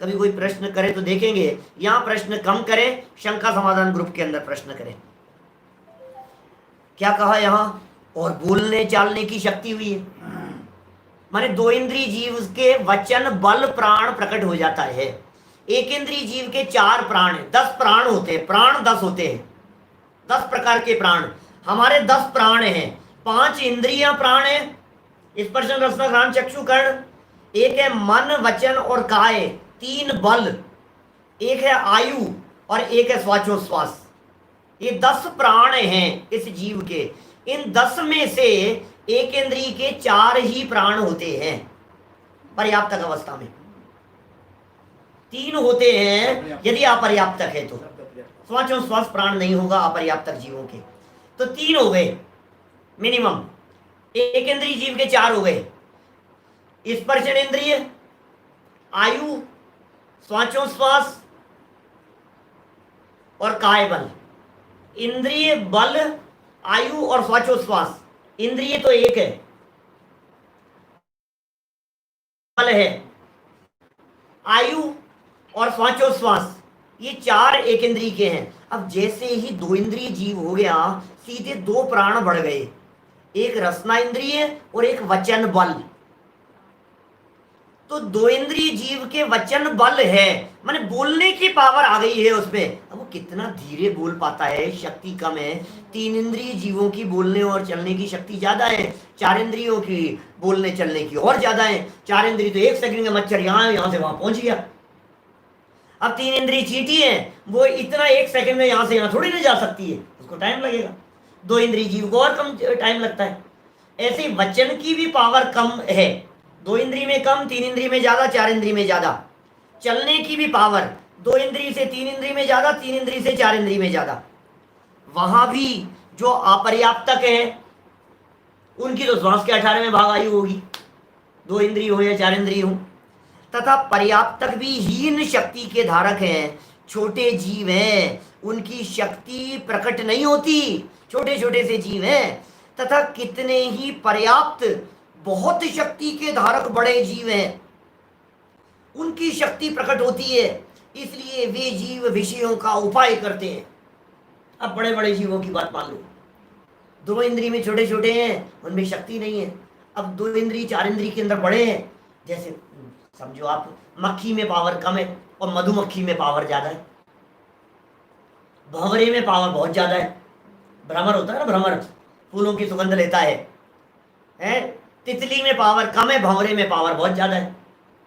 कभी कोई प्रश्न करे तो देखेंगे। यहाँ प्रश्न कम करें, शंका समाधान ग्रुप के अंदर प्रश्न करें। क्या कहा यहाँ? और बोलने चालने की शक्ति हुई है, माने 2 इंद्रिय जीव के वचन बल प्राण प्रकट हो जाता है। एक इंद्रिय जीव के 4 प्राण है, 10 प्राण होते हैं, प्राण 10 होते हैं, 10 प्रकार के प्राण। हमारे 10 प्राण हैं, 5 इंद्रियां प्राण है, स्पर्शन रसना घ्राण चक्षु कर्ण, एक है मन वचन और काय, 3 बल, एक है आयु और एक है श्वासोच्छ्वास। ये 10 प्राण हैं इस जीव के। इन 10 में से एक इंद्रिय के 4 ही प्राण होते हैं पर्याप्त अवस्था में, 3 होते हैं यदि अपर्याप्त है तो। श्वासोच्छ्वास प्राण नहीं होगा अपर्याप्त जीवों के, तो 3 हो गए मिनिमम। एक इंद्रिय जीव के 4 हो गए, स्पर्शन इंद्रिय, आयु, श्वासोच्छ्वास और काय बल। इंद्रिय बल, आयु और श्वासोच्छ्वास, इंद्रिय तो एक है, बल है, आयु और श्वासोच्छ्वास, ये 4 एक इंद्रिय के हैं। अब जैसे ही 2 इंद्रिय जीव हो गया, सीधे 2 प्राण बढ़ गए, एक रसना इंद्रिय और एक वचन बल। तो 2 इंद्रिय जीव के वचन बल है, माने बोलने की पावर आ गई है उसमें। अब वो कितना धीरे बोल पाता है, शक्ति कम है। 3 इंद्रिय जीवों की बोलने और चलने की शक्ति ज्यादा है, 4 इंद्रियों की बोलने चलने की और ज्यादा है। 4 इंद्रिय तो 1 सेकंड में मच्छर यहाँ से वहां पहुंच गया। अब 3 इंद्रिय चींटी है, वो इतना 1 सेकंड में यहाँ से यहाँ थोड़ी ना जा सकती है, उसको टाइम लगेगा। 2 इंद्रिय जीव को और कम टाइम लगता है। ऐसे वचन की भी पावर कम है, 2 इंद्रिय में कम, 3 इंद्रिय में ज्यादा, 4 इंद्रिय में ज्यादा। चलने की भी पावर 2 इंद्रिय से 3 इंद्रिय में ज्यादा, 3 इंद्रिय से 4 इंद्रिय में ज्यादा। वहां भी जो अपर्याप्तक है उनकी तो श्वास के 18वें भाग आयु होगी, 2 इंद्रिय हो या 4 इंद्रिय हो। तथा पर्याप्तक भी हीन शक्ति के धारक हैं, छोटे जीव हैं, उनकी शक्ति प्रकट नहीं होती, छोटे छोटे से जीव हैं। तथा कितने ही पर्याप्त बहुत शक्ति के धारक बड़े जीव हैं, उनकी शक्ति प्रकट होती है, इसलिए वे जीव विषयों का उपाय करते हैं। अब बड़े बड़े जीवों की बात मान लो, 2 इंद्रिय में छोटे छोटे हैं, उनमें शक्ति नहीं है। अब 2 इंद्रिय 4 इंद्रिय के अंदर बड़े हैं, जैसे समझो आप मक्खी में पावर कम है और मधुमक्खी में पावर ज्यादा है, भंवरे में पावर बहुत ज्यादा है। भ्रमर होता है ना, भ्रमर, फूलों की सुगंध लेता है। हैं? तितली में पावर कम है, भंवरे में पावर बहुत ज्यादा है।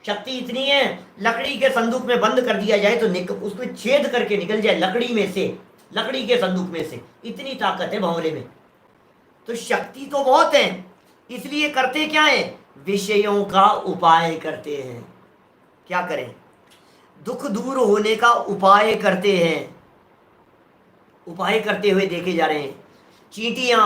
शक्ति इतनी है, लकड़ी के संदूक में बंद कर दिया जाए तो उसको छेद करके निकल जाए लकड़ी में से, लकड़ी के संदूक में से, इतनी ताकत है भंवरे में। तो शक्ति तो बहुत है, इसलिए करते क्या है, विषयों का उपाय करते हैं। क्या करें, दुख दूर होने का उपाय करते हैं। उपाय करते हुए देखे जा रहे हैं। चींटियां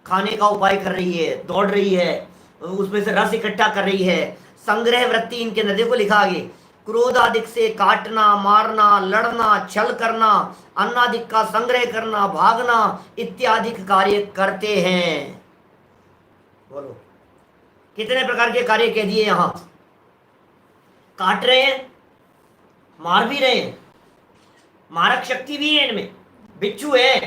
खाने का उपाय कर रही है, दौड़ रही है, उसमें से रस इकट्ठा कर रही है। संग्रह वृत्ति इनके अंदर, देखो लिखा आगे, क्रोधाधिक से काटना, मारना, लड़ना, छल करना, अन्नाधिक का संग्रह करना, भागना इत्यादि कार्य करते हैं। बोलो कितने प्रकार के कार्य कह दिए यहां। काट रहे हैं, मार भी रहे हैं, मारक शक्ति भी है इनमें। बिच्छू है,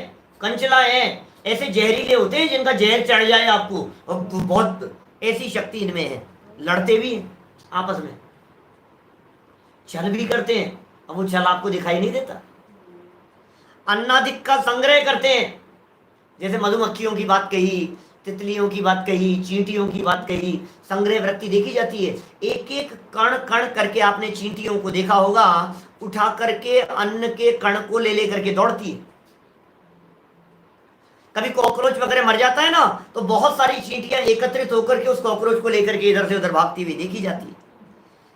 कंचला है, ऐसे जहरीले होते हैं जिनका जहर चढ़ जाए आपको, और बहुत ऐसी शक्ति इनमें है। लड़ते भी हैं आपस में, छल भी करते हैं, अब वो छल आपको दिखाई नहीं देता। अन्नाधिक का संग्रह करते हैं, जैसे मधुमक्खियों की बात कही, तितलियों की बात कही, चींटियों की बात कही, संग्रह वृत्ति देखी जाती है। एक एक कण कण करके आपने चींटियों को देखा होगा, उठा करके अन्न के कण को ले लेकर के दौड़ती है। कभी कॉकरोच वगैरह मर जाता है ना, तो बहुत सारी चींटियां एकत्रित होकर के उस कॉकरोच को लेकर के इधर से उधर भागती हुई देखी जाती है।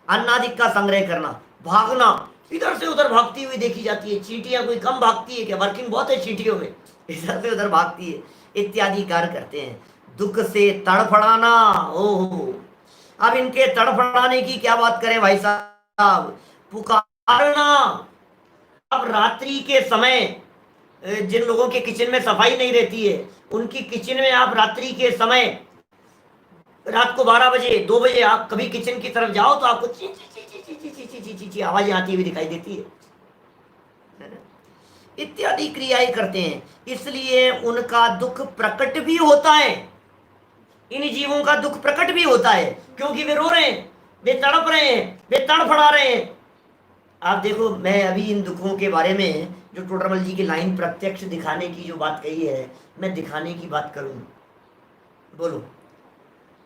अन्नादिक का संग्रह करना, भागना, इधर से उधर भागती हुई देखी जाती है। चींटियां कोई कम भागती है क्या, वर्किंग बहुत है चींटियों में, इधर से उधर भागती है, इत्यादि कार्य करते हैं। दुख से तड़फड़ाना, ओहो, अब इनके तड़फड़ाने की क्या बात करें भाई साहब। पुकारना, अब रात्रि के समय जिन लोगों के किचन में सफाई नहीं रहती है, उनकी किचन में आप रात्रि के समय, रात को 12 बजे 2 बजे आप कभी किचन की तरफ जाओ तो आपको ची ची ची ची ची ची ची ची ची ची आवाजें आती हुई दिखाई देती है। इत्यादि क्रियाएं करते हैं, इसलिए उनका दुख प्रकट भी होता है। इन जीवों का दुख प्रकट भी होता है, क्योंकि वे रो रहे हैं, वे तड़प रहे हैं, वे तड़फड़ा रहे हैं। आप देखो, मैं अभी इन दुखों के बारे में जो टोडरमल जी की लाइन प्रत्यक्ष दिखाने की जो बात कही है, मैं दिखाने की बात करूं। बोलो,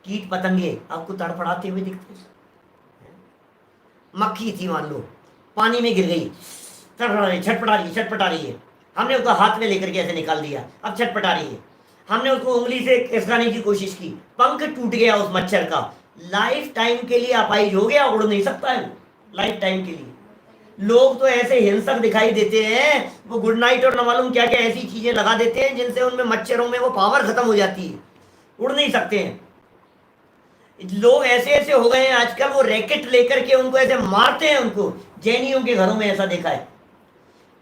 कीट पतंगे आपको तड़फड़ाते हुए दिखते हैं। मक्खी थी मान लो, पानी में गिर गई, तड़फड़ा रही, छटपटा रही, छटपटा रही है। हमने उसको हाथ में लेकर के ऐसे निकाल दिया, अब छटपटा रही है। हमने उसको उंगली से खिसकाने की कोशिश की, पंख टूट गया उस मच्छर का, लाइफ टाइम के लिए अपाहिज हो गया, उड़ नहीं सकता है लाइफ टाइम के लिए। लोग तो ऐसे हिंसक दिखाई देते हैं, वो गुड नाइट और न मालूम क्या क्या ऐसी चीजें लगा देते हैं जिनसे उनमें मच्छरों में वो पावर खत्म हो जाती है, उड़ नहीं सकते हैं। लोग ऐसे ऐसे हो गए हैं आजकल, वो रैकेट लेकर के उनको ऐसे मारते हैं। उनको जैनियों के घरों में ऐसा देखा है,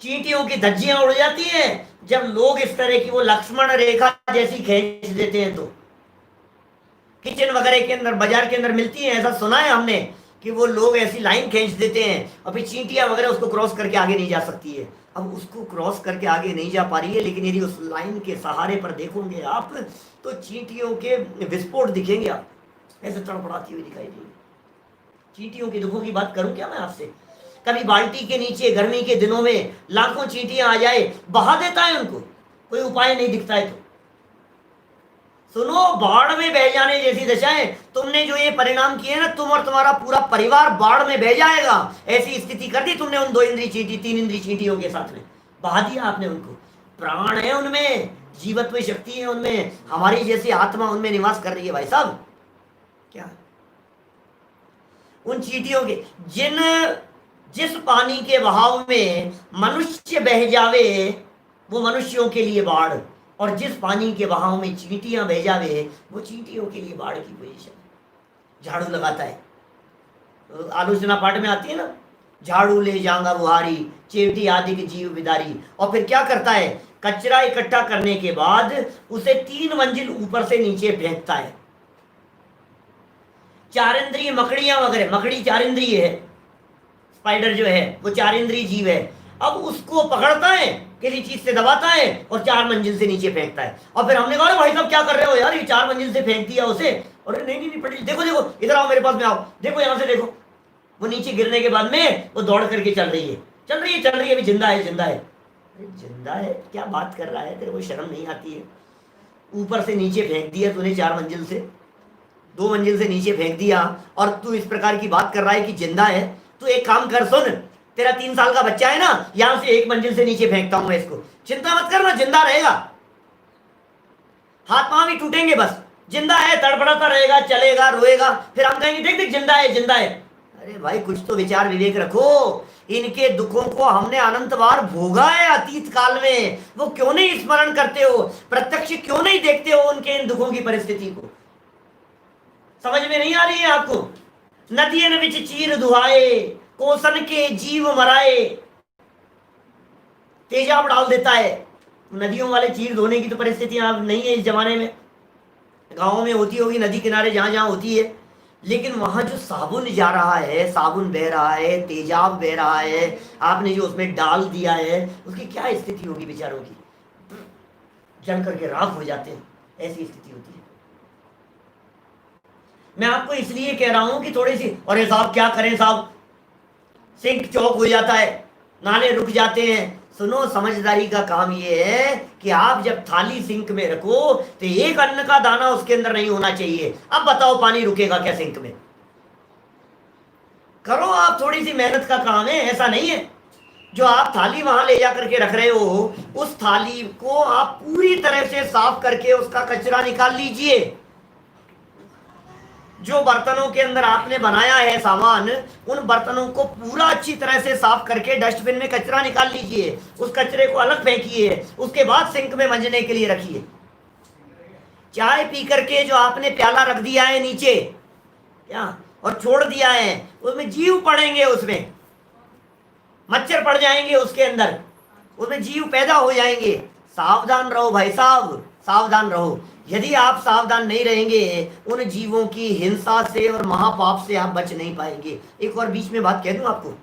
चींटियों की धज्जियां उड़ जाती हैं जब लोग इस तरह की वो लक्ष्मण रेखा जैसी खींच देते हैं। तो किचन वगैरह के अंदर, बाजार के अंदर मिलती है, ऐसा सुना है हमने कि वो लोग ऐसी लाइन खींच देते हैं और फिर चींटियां वगैरह उसको क्रॉस करके आगे नहीं जा सकती है। अब उसको क्रॉस करके आगे नहीं जा पा रही है, लेकिन यदि उस लाइन के सहारे पर देखोगे आप तो चींटियों के विस्फोट दिखेंगे, आप ऐसे तड़पड़ाती हुई दिखाई देगी। चींटियों के दुखों की बात करूं क्या मैं आपसे। कभी बाल्टी के नीचे गर्मी के दिनों में लाखों चींटियां आ जाए, बहा देता है उनको, कोई उपाय नहीं दिखता है। तो सुनो, बाढ़ में बह जाने जैसी दशा है। तुमने जो ये परिणाम किए ना, तुम और तुम्हारा पूरा परिवार बाढ़ में बह जाएगा, ऐसी स्थिति कर दी तुमने उन 2 इंद्री चींटी, 3 इंद्री चींटियों के साथ में, बहा दिया आपने उनको। प्राण है उनमें, जीवत्व शक्ति है उनमें, हमारी जैसी आत्मा उनमें निवास कर रही है भाई साहब। क्या उन चींटियों के, जिस पानी के बहाव में मनुष्य बह जावे वो मनुष्यों के लिए बाढ़, और जिस पानी के बहाव में चींटियां बह जावे वो चींटियों के लिए बाढ़ की पोजीशन। झाड़ू लगाता है, आलोचना पाठ में आती है ना, झाड़ू ले जांगा बुहारी, चेवटी आदि के जीव बिदारी। और फिर क्या करता है, कचरा इकट्ठा करने के बाद उसे 3 मंजिल ऊपर से नीचे फेंकता है। 4 इंद्रिय मकड़ियां वगैरह, मकड़ी 4 इंद्रिय है, स्पाइडर जो है वो 4 इंद्रिय जीव है। अब उसको पकड़ता है, किसी चीज से दबाता है और 4 मंजिल से नीचे फेंकता है। और फिर हमने कहा भाई साहब क्या कर रहे हो यार, ये 4 मंजिल से फेंक दिया उसे। और नहीं नहीं नहीं, देखो देखो, इधर आओ मेरे पास में आओ, देखो यहाँ से देखो। वो नीचे गिरने के बाद में वो दौड़ करके चल रही है, चल रही है, चल रही है, अभी जिंदा है, जिंदा है। अरे जिंदा है, क्या बात कर रहा है, तेरे को शर्म नहीं आती है। ऊपर से नीचे फेंक दिया तूने, 4 मंजिल से, 2 मंजिल से नीचे फेंक दिया, और तू इस प्रकार की बात कर रहा है कि जिंदा है। तू एक काम कर, सुन, तेरा 3 साल का बच्चा है ना, यहां से 1 मंजिल से नीचे फेंकता हूं मैं इसको, चिंता मत करना, जिंदा रहेगा, हाथ पांव भी टूटेंगे बस, जिंदा है, तड़पड़ाता रहेगा, चलेगा, रोएगा, फिर हम कहेंगे देख देख जिंदा है, जिंदा है। अरे भाई कुछ तो विचार विवेक रखो, इनके दुखों को हमने अनंत बार भोगा है अतीत काल में, वो क्यों नहीं स्मरण करते हो, प्रत्यक्ष क्यों नहीं देखते हो उनके इन दुखों की परिस्थिति को? समझ में नहीं आ रही है आपको? नदियन विच चीर दुहाए, कोसन के जीव मराए, तेजाब डाल देता है। नदियों वाले चीर धोने की तो परिस्थिति अब नहीं है इस जमाने में, गाँव में होती होगी, नदी किनारे जहां जहां होती है, लेकिन वहां जो साबुन जा रहा है, साबुन बह रहा है, तेजाब बह रहा है, आपने जो उसमें डाल दिया है, उसकी क्या स्थिति होगी बेचारों की, जल करके राख हो जाते हैं, ऐसी स्थिति होती है। मैं आपको इसलिए कह रहा हूं कि थोड़ी सी, अरे साहब क्या करें साहब, सिंक चौक हो जाता है, नाले रुक जाते हैं। सुनो, समझदारी का काम ये है कि आप जब थाली सिंक में रखो तो एक अन्न का दाना उसके अंदर नहीं होना चाहिए। अब बताओ पानी रुकेगा क्या सिंक में? करो आप, थोड़ी सी मेहनत का काम है, ऐसा नहीं है। जो आप थाली वहां ले जाकर के रख रहे हो, उस थाली को आप पूरी तरह से साफ करके उसका कचरा निकाल लीजिए। जो बर्तनों के अंदर आपने बनाया है सामान, उन बर्तनों को पूरा अच्छी तरह से साफ करके डस्टबिन में कचरा निकाल लीजिए, उस कचरे को अलग फेंकिए, उसके बाद सिंक में मंजने के लिए रखिए। चाय पी करके जो आपने प्याला रख दिया है नीचे क्या और छोड़ दिया है, उसमें जीव पड़ेंगे, उसमें मच्छर पड़ जाएंगे, उसके अंदर उसमें जीव पैदा हो जाएंगे। सावधान रहो भाई साहब, सावधान रहो। यदि आप सावधान नहीं रहेंगे, उन जीवों की हिंसा से और महापाप से आप बच नहीं पाएंगे। एक और बीच में बात कह दूं आपको,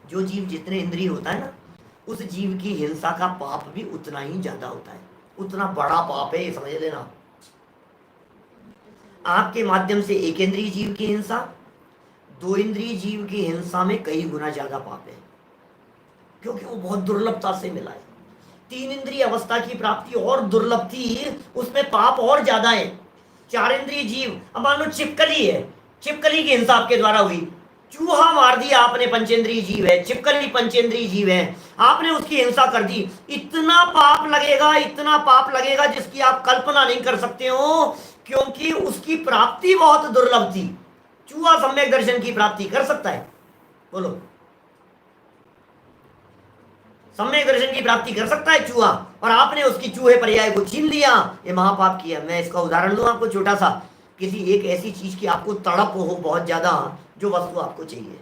जो जीव जितने इंद्रिय होता है ना, उस जीव की हिंसा का पाप भी उतना ही ज्यादा होता है, उतना बड़ा पाप है, ये समझ लेना। आपके माध्यम से एक इंद्रिय जीव की हिंसा 2 इंद्रिय जीव की हिंसा में कई गुना ज्यादा पाप है, क्योंकि वो बहुत दुर्लभता से मिला है। 3 इंद्रिय अवस्था की प्राप्ति और दुर्लभ थी, उसमें पाप और ज्यादा है। 4 इंद्रिय जीव, अब मान लो छिपकली है, छिपकली की हिंसा आपके द्वारा हुई, चूहा मार दिया आपने, पंचेंद्रिय जीव है, छिपकली पंचेंद्रिय जीव है, आपने उसकी हिंसा कर दी, इतना पाप लगेगा, इतना पाप लगेगा जिसकी आप कल्पना नहीं कर सकते हो, क्योंकि उसकी प्राप्ति बहुत दुर्लभ थी। चूहा सम्यक दर्शन की प्राप्ति कर सकता है? बोलो, सम्यक दर्शन की प्राप्ति कर सकता है चूहा? और आपने उसकी चूहे पर्याय को छीन लिया, ये महापाप किया। मैं इसका उदाहरण दूं आपको छोटा सा, किसी एक ऐसी चीज की आपको तड़प हो बहुत ज्यादा, जो वस्तु आपको चाहिए,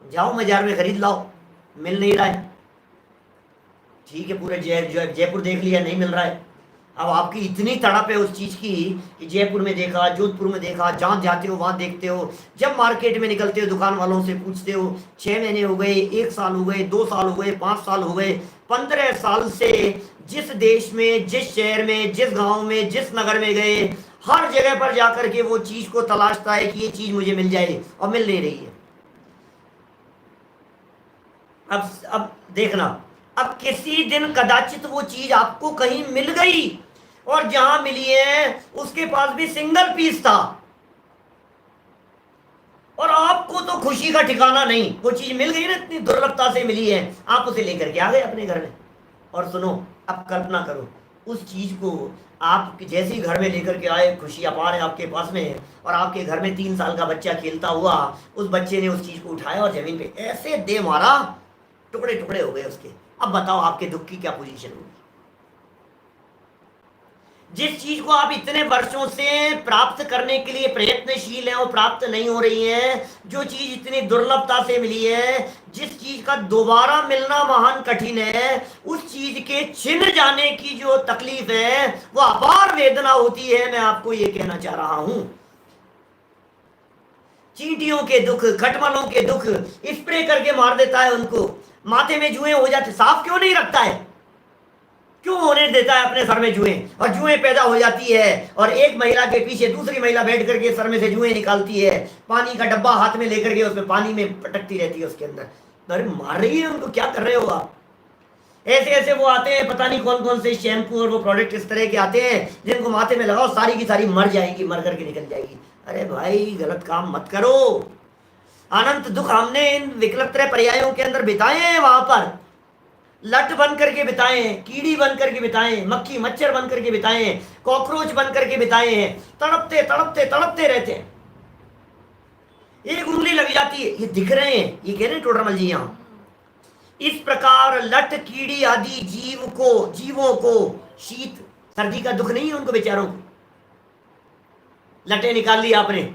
जाओ बाजार में खरीद लाओ, मिल नहीं रहा है, ठीक है, पूरे जयपुर देख लिया, नहीं मिल रहा है। अब आपकी इतनी तड़प है उस चीज की कि जयपुर में देखा, जोधपुर में देखा, जहां जाते हो वहां देखते हो, जब मार्केट में निकलते हो दुकान वालों से पूछते हो, 6 महीने हो गए, 1 साल हो गए, 2 साल हो गए, 5 साल हो गए, 15 साल से जिस देश में, जिस शहर में, जिस गांव में, जिस नगर में गए, हर जगह पर जाकर के वो चीज को तलाशता है कि ये चीज मुझे मिल जाए, और मिल नहीं रही है। अब देखना, अब किसी दिन कदाचित वो चीज आपको कहीं मिल गई, और जहां मिली है उसके पास भी सिंगल पीस था, और आपको तो खुशी का ठिकाना नहीं, वो चीज मिल गई ना, इतनी दुर्लभता से मिली है, आप उसे लेकर के आ गए अपने घर में। और सुनो, अब कल्पना करो, उस चीज को आप जैसे ही घर में लेकर के आए, खुशी अपार है आपके पास में, और आपके घर में 3 साल का बच्चा खेलता हुआ, उस बच्चे ने उस चीज को उठाया और जमीन पे ऐसे दे मारा, टुकड़े टुकड़े हो गए उसके। अब बताओ आपके दुख की क्या पोजीशन होगी? जिस चीज को आप इतने वर्षों से प्राप्त करने के लिए प्रयत्नशील हैं, वो प्राप्त नहीं हो रही है, जो चीज इतनी दुर्लभता से मिली है, जिस चीज का दोबारा मिलना महान कठिन है, उस चीज के छिन जाने की जो तकलीफ है, वो अपार वेदना होती है। मैं आपको ये कहना चाह रहा हूं, चींटियों के दुख, खटमलों के दुख, स्प्रे करके मार देता है उनको, माथे में जुएं हो जाते, साफ क्यों नहीं रखता है? क्यों होने देता है अपने सर में जुएं? और जुएं पैदा हो जाती है, और एक महिला के पीछे दूसरी महिला बैठ करके सर में से जुएं निकालती है, पानी का डब्बा हाथ में लेकर के उसमें पानी में पटकती रहती है उसके अंदर। अरे मार रही है उनको, क्या कर रहे हो आप? ऐसे ऐसे वो आते हैं, पता नहीं कौन कौन से शैम्पू और वो प्रोडक्ट इस तरह के आते हैं जिनको माथे में लगाओ सारी की सारी मर जाएगी, मर करके निकल जाएगी। अरे भाई गलत काम मत करो। अनंत दुख हमने इन विकलत्रय पर्यायों के अंदर बिताए हैं, वहां पर लट बन करके बिताए हैं, कीड़ी बन करके बिताए हैं, मक्खी मच्छर बन करके बिताए हैं, कॉकरोच बन करके बिताए हैं, तड़पते तड़पते तड़पते रहते हैं। एक उंगली लग जाती है, ये दिख रहे हैं, ये कह रहे हैं टोडरमल जी यहां। इस प्रकार लट कीड़ी आदि जीवों को शीत सर्दी का दुख नहीं है उनको बेचारों को। लटें निकाल ली आपने,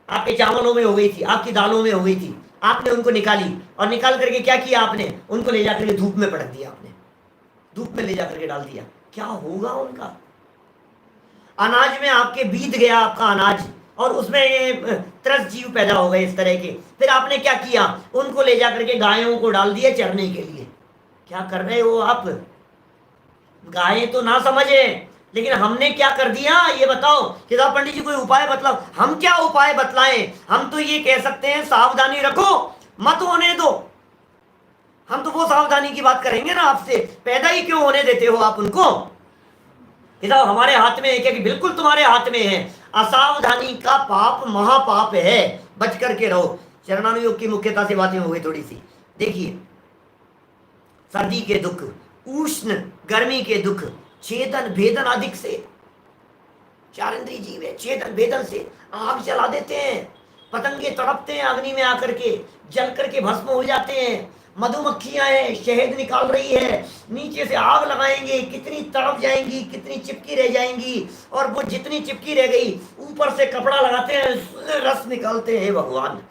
आपके चावलों में हो गई थी, आपकी दालों में हो गई थी, आपने उनको निकाली और निकाल करके क्या किया आपने, उनको ले जाकर के धूप में पटक दिया, आपने धूप में ले जाकर के डाल दिया, क्या होगा उनका? अनाज में आपके बीत गया आपका अनाज और उसमें ये त्रस्त जीव पैदा हो गए इस तरह के। फिर आपने क्या किया, उनको ले जाकर के गायों को डाल दिया चरने के लिए। क्या कर रहे हो आप? गायें तो ना समझे, लेकिन हमने क्या कर दिया ये बताओ कि साहब पंडित जी कोई उपाय बतलाओ। हम क्या उपाय बतलाएं? हम तो ये कह सकते हैं सावधानी रखो, मत होने दो। हम तो वो सावधानी की बात करेंगे ना आपसे, पैदा ही क्यों होने देते हो आप उनको? कि साहब हमारे हाथ में है क्या? कि बिल्कुल तुम्हारे हाथ में है। असावधानी का पाप महापाप है, बच करके रहो। चरणानुयोग की मुख्यता से बातें हो गई थोड़ी सी। देखिए, सर्दी के दुख, उष्ण गर्मी के दुख, छेदन भेदन अधिक से, चार इंद्रिय जीव है, छेदन भेदन से आग जला देते हैं, पतंगे तड़पते हैं अग्नि में आकर के, जल करके भस्म हो जाते हैं। मधुमक्खियां हैं, शहद निकाल रही है, नीचे से आग लगाएंगे, कितनी तड़प जाएंगी, कितनी चिपकी रह जाएंगी, और वो जितनी चिपकी रह गई ऊपर से कपड़ा लगाते हैं, रस निकालते हैं। भगवान,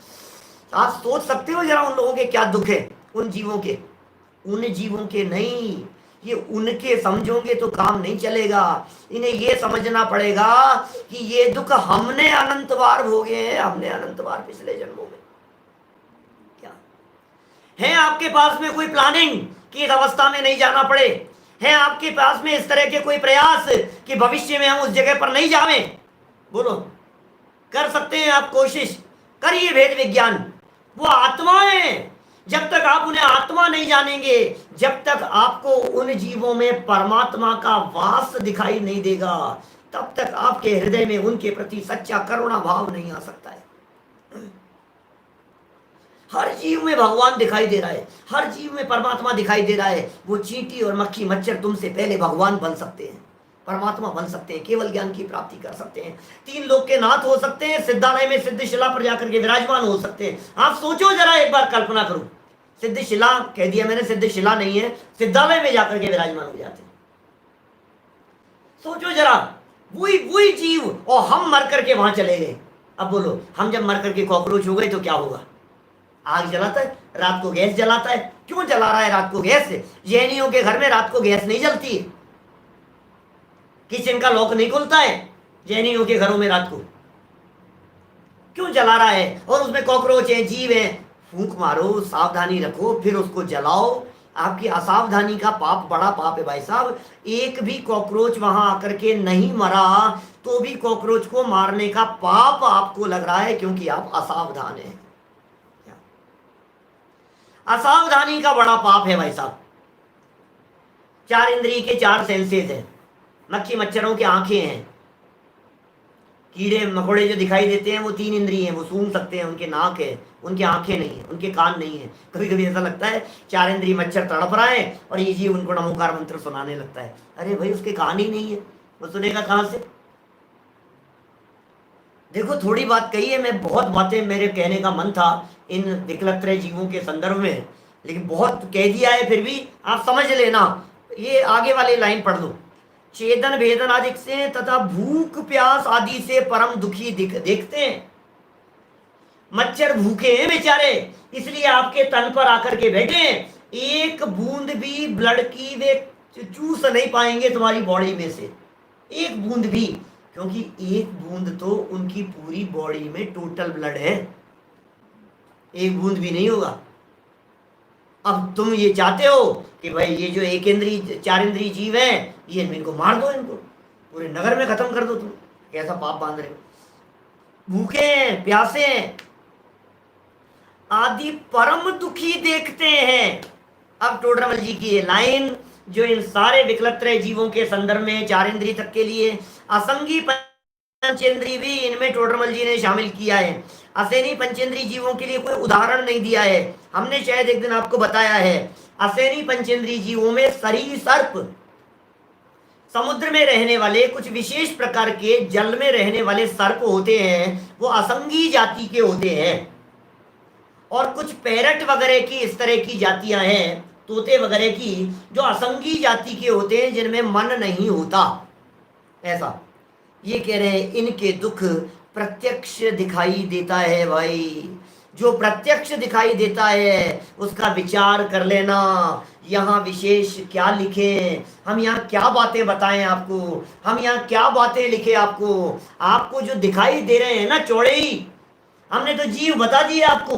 आप सोच सकते हो जरा उन लोगों के क्या दुख है, उन जीवों के, उन जीवों के नहीं, ये उनके समझोगे तो काम नहीं चलेगा। इन्हें ये समझना पड़ेगा कि ये दुख हमने अनंत बार भोगे हैं, हमने अनंत बार पिछले जन्मों में। क्या है आपके पास में कोई प्लानिंग कि इस अवस्था में नहीं जाना पड़े? है आपके पास में इस तरह के कोई प्रयास कि भविष्य में हम उस जगह पर नहीं जावें? बोलो, कर सकते हैं आप? कोशिश करिए। भेद विज्ञान वो आत्माएं, जब तक आप उन्हें आत्मा नहीं जानेंगे, जब तक आपको उन जीवों में परमात्मा का वास दिखाई नहीं देगा, तब तक आपके हृदय में उनके प्रति सच्चा करुणा भाव नहीं आ सकता है। हर जीव में भगवान दिखाई दे रहा है, हर जीव में परमात्मा दिखाई दे रहा है। वो चींटी और मक्खी मच्छर तुमसे पहले भगवान बन सकते हैं, परमात्मा बन सकते हैं, केवल ज्ञान की प्राप्ति कर सकते हैं, तीन लोक के नाथ हो सकते हैं, सिद्धालय में सिद्ध शिला पर जाकर के विराजमान हो सकते हैं। आप सोचो जरा, एक बार कल्पना करो, सिद्ध शिला कह दिया मैंने, सिद्ध शिला नहीं है, सिद्धालय में जाकर के विराजमान हो जाते हैं। सोचो जरा, वही जीव, और हम मर करके वहां चले गए। अब बोलो, हम जब मर करके कॉकरोच हो गए तो क्या होगा? आग जलाता है, रात को गैस जलाता है। क्यों जला रहा है रात को गैस? जैनियों के घर में रात को गैस नहीं जलती है, किचन का लॉक नहीं खुलता है जैनियों के घरों में रात को। क्यों जला रहा है? और उसमें कॉकरोच है, जीव है। फूंक मारो, सावधानी रखो, फिर उसको जलाओ। आपकी असावधानी का पाप बड़ा पाप है भाई साहब। एक भी कॉकरोच वहां आकर के नहीं मरा तो भी कॉकरोच को मारने का पाप आपको लग रहा है, क्योंकि आप असावधान हैं। असावधानी का बड़ा पाप है भाई साहब। चार इंद्रिय के चार सेंसेस हैं, मक्खी मच्छरों की आंखें हैं, कीड़े मकोड़े जो दिखाई देते हैं वो तीन इंद्रिय हैं, वो सूंघ सकते हैं, उनके नाक है, उनकी आंखें नहीं है, उनके कान नहीं है। कभी कभी ऐसा लगता है चार इंद्रिय मच्छर तड़प रहा है और ये जीव उनको नमोकार मंत्र सुनाने लगता है। अरे भाई, उसके कान ही नहीं है, वो सुनेगा कहां से? देखो, थोड़ी बात कही है, मैं बहुत बातें मेरे कहने का मन था इन विकलत्रय जीवों के संदर्भ में, लेकिन बहुत कह दिया है, फिर भी आप समझ लेना। ये आगे वाली लाइन पढ़ लो। छेदन भेदन आदि से तथा भूख प्यास आदि से परम दुखी देखते हैं। मच्छर भूखे हैं बेचारे, इसलिए आपके तन पर आकर के बैठे हैं। एक बूंद भी ब्लड की वे चूस नहीं पाएंगे तुम्हारी बॉडी में से, एक बूंद भी, क्योंकि एक बूंद तो उनकी पूरी बॉडी में टोटल ब्लड है, एक बूंद भी नहीं होगा। अब तुम ये चाहते हो कि भाई ये जो एक इंद्रिय चार इंद्रिय जीव है, ये इनको मार दो, इनको पूरे नगर में खत्म कर दो। तुम कैसा पाप बांध रहे हो? भूखे प्यासे आदि परम दुखी देखते हैं। अब टोडरमल जी की ये लाइन जो इन सारे विकलत्रय जीवों के संदर्भ में 4 इंद्रिय तक के लिए, असंगी पंचेंद्रिय भी इनमें टोडरमल जी ने शामिल किया है। असेनी पंचेंद्रिय जीवों के लिए कोई उदाहरण नहीं दिया है। हमने शायद एक दिन आपको बताया है, असेनी पंचेंद्रिय जीवों में सरीसर्प, समुद्र में रहने वाले कुछ विशेष प्रकार के जल में रहने वाले सर्प होते हैं, वो असंगी जाति के होते हैं। और कुछ पैरट वगैरह की इस तरह की जातियां हैं, तोते वगैरह की, जो असंगी जाति के होते हैं, जिनमें मन नहीं होता। ऐसा ये कह रहे हैं, इनके दुख प्रत्यक्ष दिखाई देता है भाई। जो प्रत्यक्ष दिखाई देता है उसका विचार कर लेना। यहाँ विशेष क्या लिखें, हम यहाँ क्या बातें बताएं आपको, हम यहाँ क्या बातें लिखे आपको। आपको जो दिखाई दे रहे हैं ना चौड़े ही, हमने तो जीव बता दिए आपको।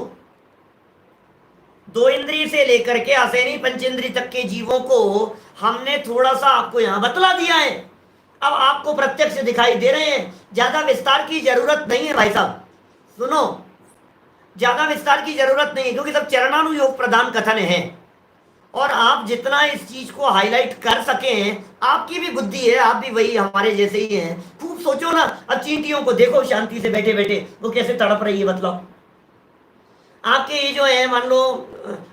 2 इंद्रिय से लेकर के असेनी पंचेंद्रिय तक के जीवों को हमने थोड़ा सा आपको यहाँ बतला दिया है। अब आपको प्रत्यक्ष दिखाई दे रहे हैं, ज्यादा विस्तार की जरूरत नहीं है भाई साहब। सुनो, ज्यादा विस्तार की जरूरत नहीं है, क्योंकि सब चरणानुयोग प्रधान कथन है। और आप जितना इस चीज को हाईलाइट कर सकें, आपकी भी बुद्धि है, आप भी वही हमारे जैसे ही हैं। खूब सोचो ना। अब चींटियों को देखो शांति से बैठे बैठे वो कैसे तड़प रही है, बतलाओ। आपके ये जो है, मान लो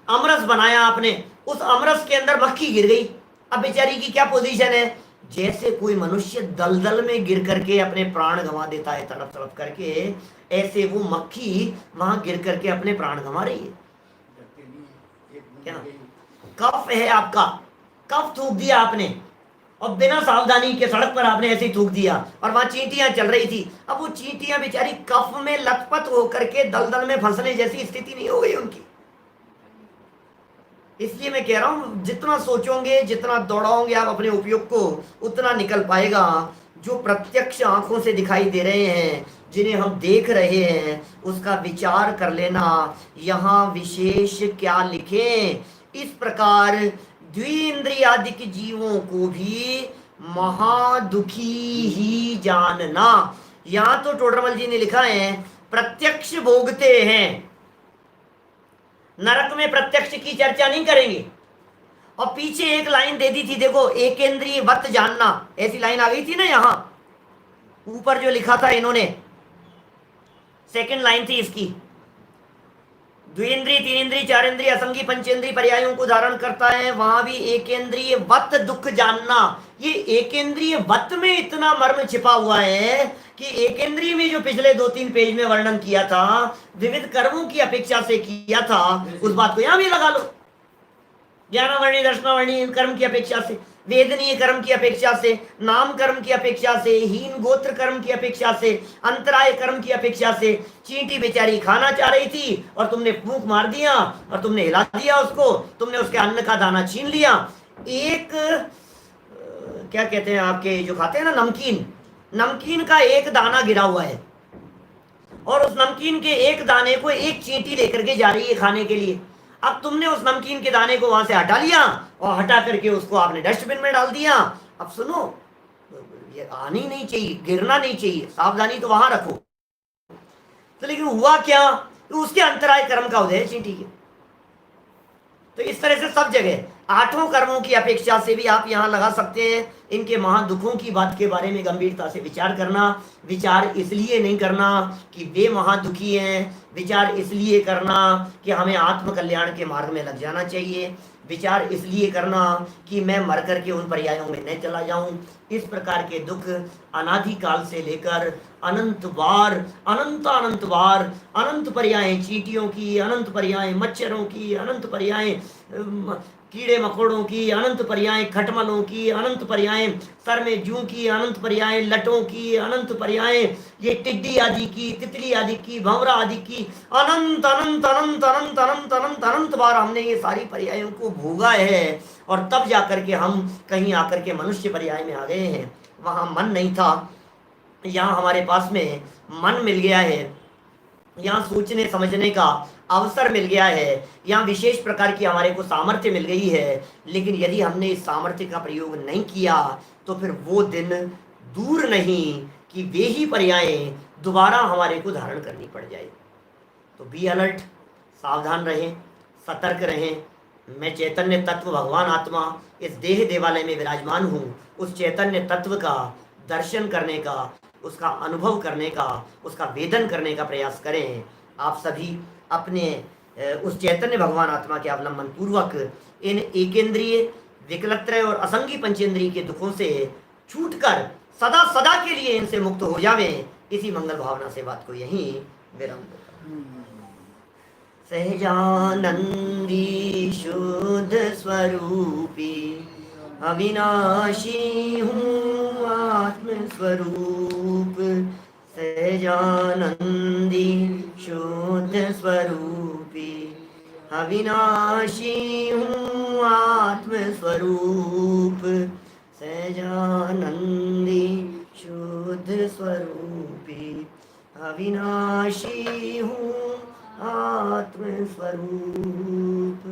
अमरस बनाया आपने, उस अमरस के अंदर मक्खी गिर गई। अब बेचारी की क्या पोजीशन है, जैसे कोई मनुष्य दलदल में गिर करके अपने प्राण गंवा देता है तड़प तड़प करके, ऐसे वो मक्खी वहां गिर करके अपने प्राण गंवा रही है। क्या कफ है आपका, कफ थूक दिया आपने, और बिना सावधानी के सड़क पर आपने ऐसे ही थूक दिया, और वहां चींटियां चल रही थी। अब वो चींटियां बेचारी कफ में लथपथ होकर के दलदल में फंसने जैसी स्थिति नहीं हो गई उनकी। इसलिए मैं कह रहा हूं, जितना सोचोगे, जितना दौड़ाओगे आप अपने उपयोग को, उतना निकल पाएगा। जो प्रत्यक्ष आंखों से दिखाई दे रहे हैं, जिन्हें हम देख रहे हैं, उसका विचार कर लेना। यहाँ विशेष क्या लिखें, इस प्रकार द्विइंद्रियादिक जीवों को भी महादुखी ही जानना। यहां तो टोडरमल जी ने लिखा है प्रत्यक्ष भोगते हैं, नरक में प्रत्यक्ष की चर्चा नहीं करेंगे। और पीछे एक लाइन दे दी थी, देखो, एकेंद्रिय वत जानना, ऐसी लाइन आ गई थी ना। यहां ऊपर जो लिखा था इन्होंने, सेकंड लाइन थी इसकी, द्विइंद्रिय, 3 इंद्रिय, 4 इंद्रिय, असंगी पंचेंद्रिय पर्यायों को धारण करता है। वहां भी एकेंद्रिय वत दुख जानना। ये एकेंद्रिय वत में इतना मर्म छिपा हुआ है कि एकेंद्रिय में जो पिछले 2-3 पेज में वर्णन किया था, विविध कर्मों की अपेक्षा से किया था, उस बात को यहां भी लगा लो। ज्ञानावर्णी, दर्शनावर्णी कर्म की अपेक्षा से, वेदनीय कर्म की अपेक्षा से, नाम कर्म की अपेक्षा से, हीन गोत्र कर्म की अपेक्षा से, अंतराय कर्म की अपेक्षा से। चींटी बेचारी खाना चाह रही थी और तुमने फूंक मार दिया और तुमने हिला दिया उसको, तुमने उसके अन्न का दाना छीन लिया। एक क्या कहते हैं आपके जो खाते हैं ना, नमकीन, नमकीन का एक दाना गिरा हुआ है, और उस नमकीन के एक दाने को एक चींटी लेकर के जा रही है खाने के लिए। अब तुमने उस नमकीन के दाने को वहां से हटा लिया, और हटा करके उसको आपने डस्टबिन में डाल दिया। अब सुनो, ये आनी नहीं चाहिए, गिरना नहीं चाहिए, सावधानी तो वहां रखो। तो लेकिन हुआ क्या, तो उसके अंतराय कर्म का उदय है चींटी के। तो इस तरह से सब जगह 8 कर्मों की अपेक्षा से भी आप यहाँ लगा सकते हैं। इनके महादुखों की बात के बारे में गंभीरता से विचार करना। विचार इसलिए नहीं करना कि वे महादुखी हैं, विचार इसलिए करना कि हमें आत्म कल्याण के मार्ग में लग जाना चाहिए। विचार इसलिए करना कि मैं मर करके उन पर्यायों में न चला जाऊं। इस प्रकार के दुख अनादिकाल से लेकर अनंत बार, अनंत बार, अनंत पर्याय चींटियों की, अनंत पर्याय मच्छरों की, अनंत पर्याय कीड़े मकोड़ों की, अनंत पर्याय खटमलों की, अनंत पर्याय सर में जूं की, अनंत पर्याय लटों की, अनंत पर्याय ये टिड्डी आदि की, तितली आदि की, भंवरा आदि की, अनंत अनंत अनंत अनंत अनंत अनंत अनंत बार हमने ये सारी पर्यायों को भोगा है। और तब जाकर के हम कहीं आकर के मनुष्य पर्याय में आ गए हैं। वहां मन नहीं था, यहाँ हमारे पास में मन मिल गया है, यहाँ सोचने समझने का अवसर मिल गया है, यहाँ विशेष प्रकार की हमारे को सामर्थ्य मिल गई है। लेकिन यदि हमने इस सामर्थ्य का प्रयोग नहीं किया तो फिर वो दिन दूर नहीं कि वे ही पर्यायें दोबारा हमारे को धारण करनी पड़ जाए। तो बी अलर्ट, सावधान रहें, सतर्क रहें, मैं चैतन्य तत्व भगवान आत्मा इस देह देवालय में विराजमान हूँ। उस चैतन्य तत्व का दर्शन करने का, उसका अनुभव करने का, उसका वेदन करने का प्रयास करें। आप सभी अपने उस चैतन्य भगवान आत्मा के अवलंबन पूर्वक इन एकेंद्रिय, विकलत्रय और असंगी पंचेंद्रिय के दुखों से छूटकर सदा सदा के लिए इनसे मुक्त हो जावें। इसी मंगल भावना से बात को यहीं विराम देता हूं। सहजानंदी शुद्ध स्वरूपी अविनाशी हूँ आत्म स्वरूप। सहजानंदी शुद्ध स्वरूपी अविनाशी हूँ आत्म स्वरूप। सहजानंदी शुद्ध स्वरूपी अविनाशी हूँ आत्म स्वरूप।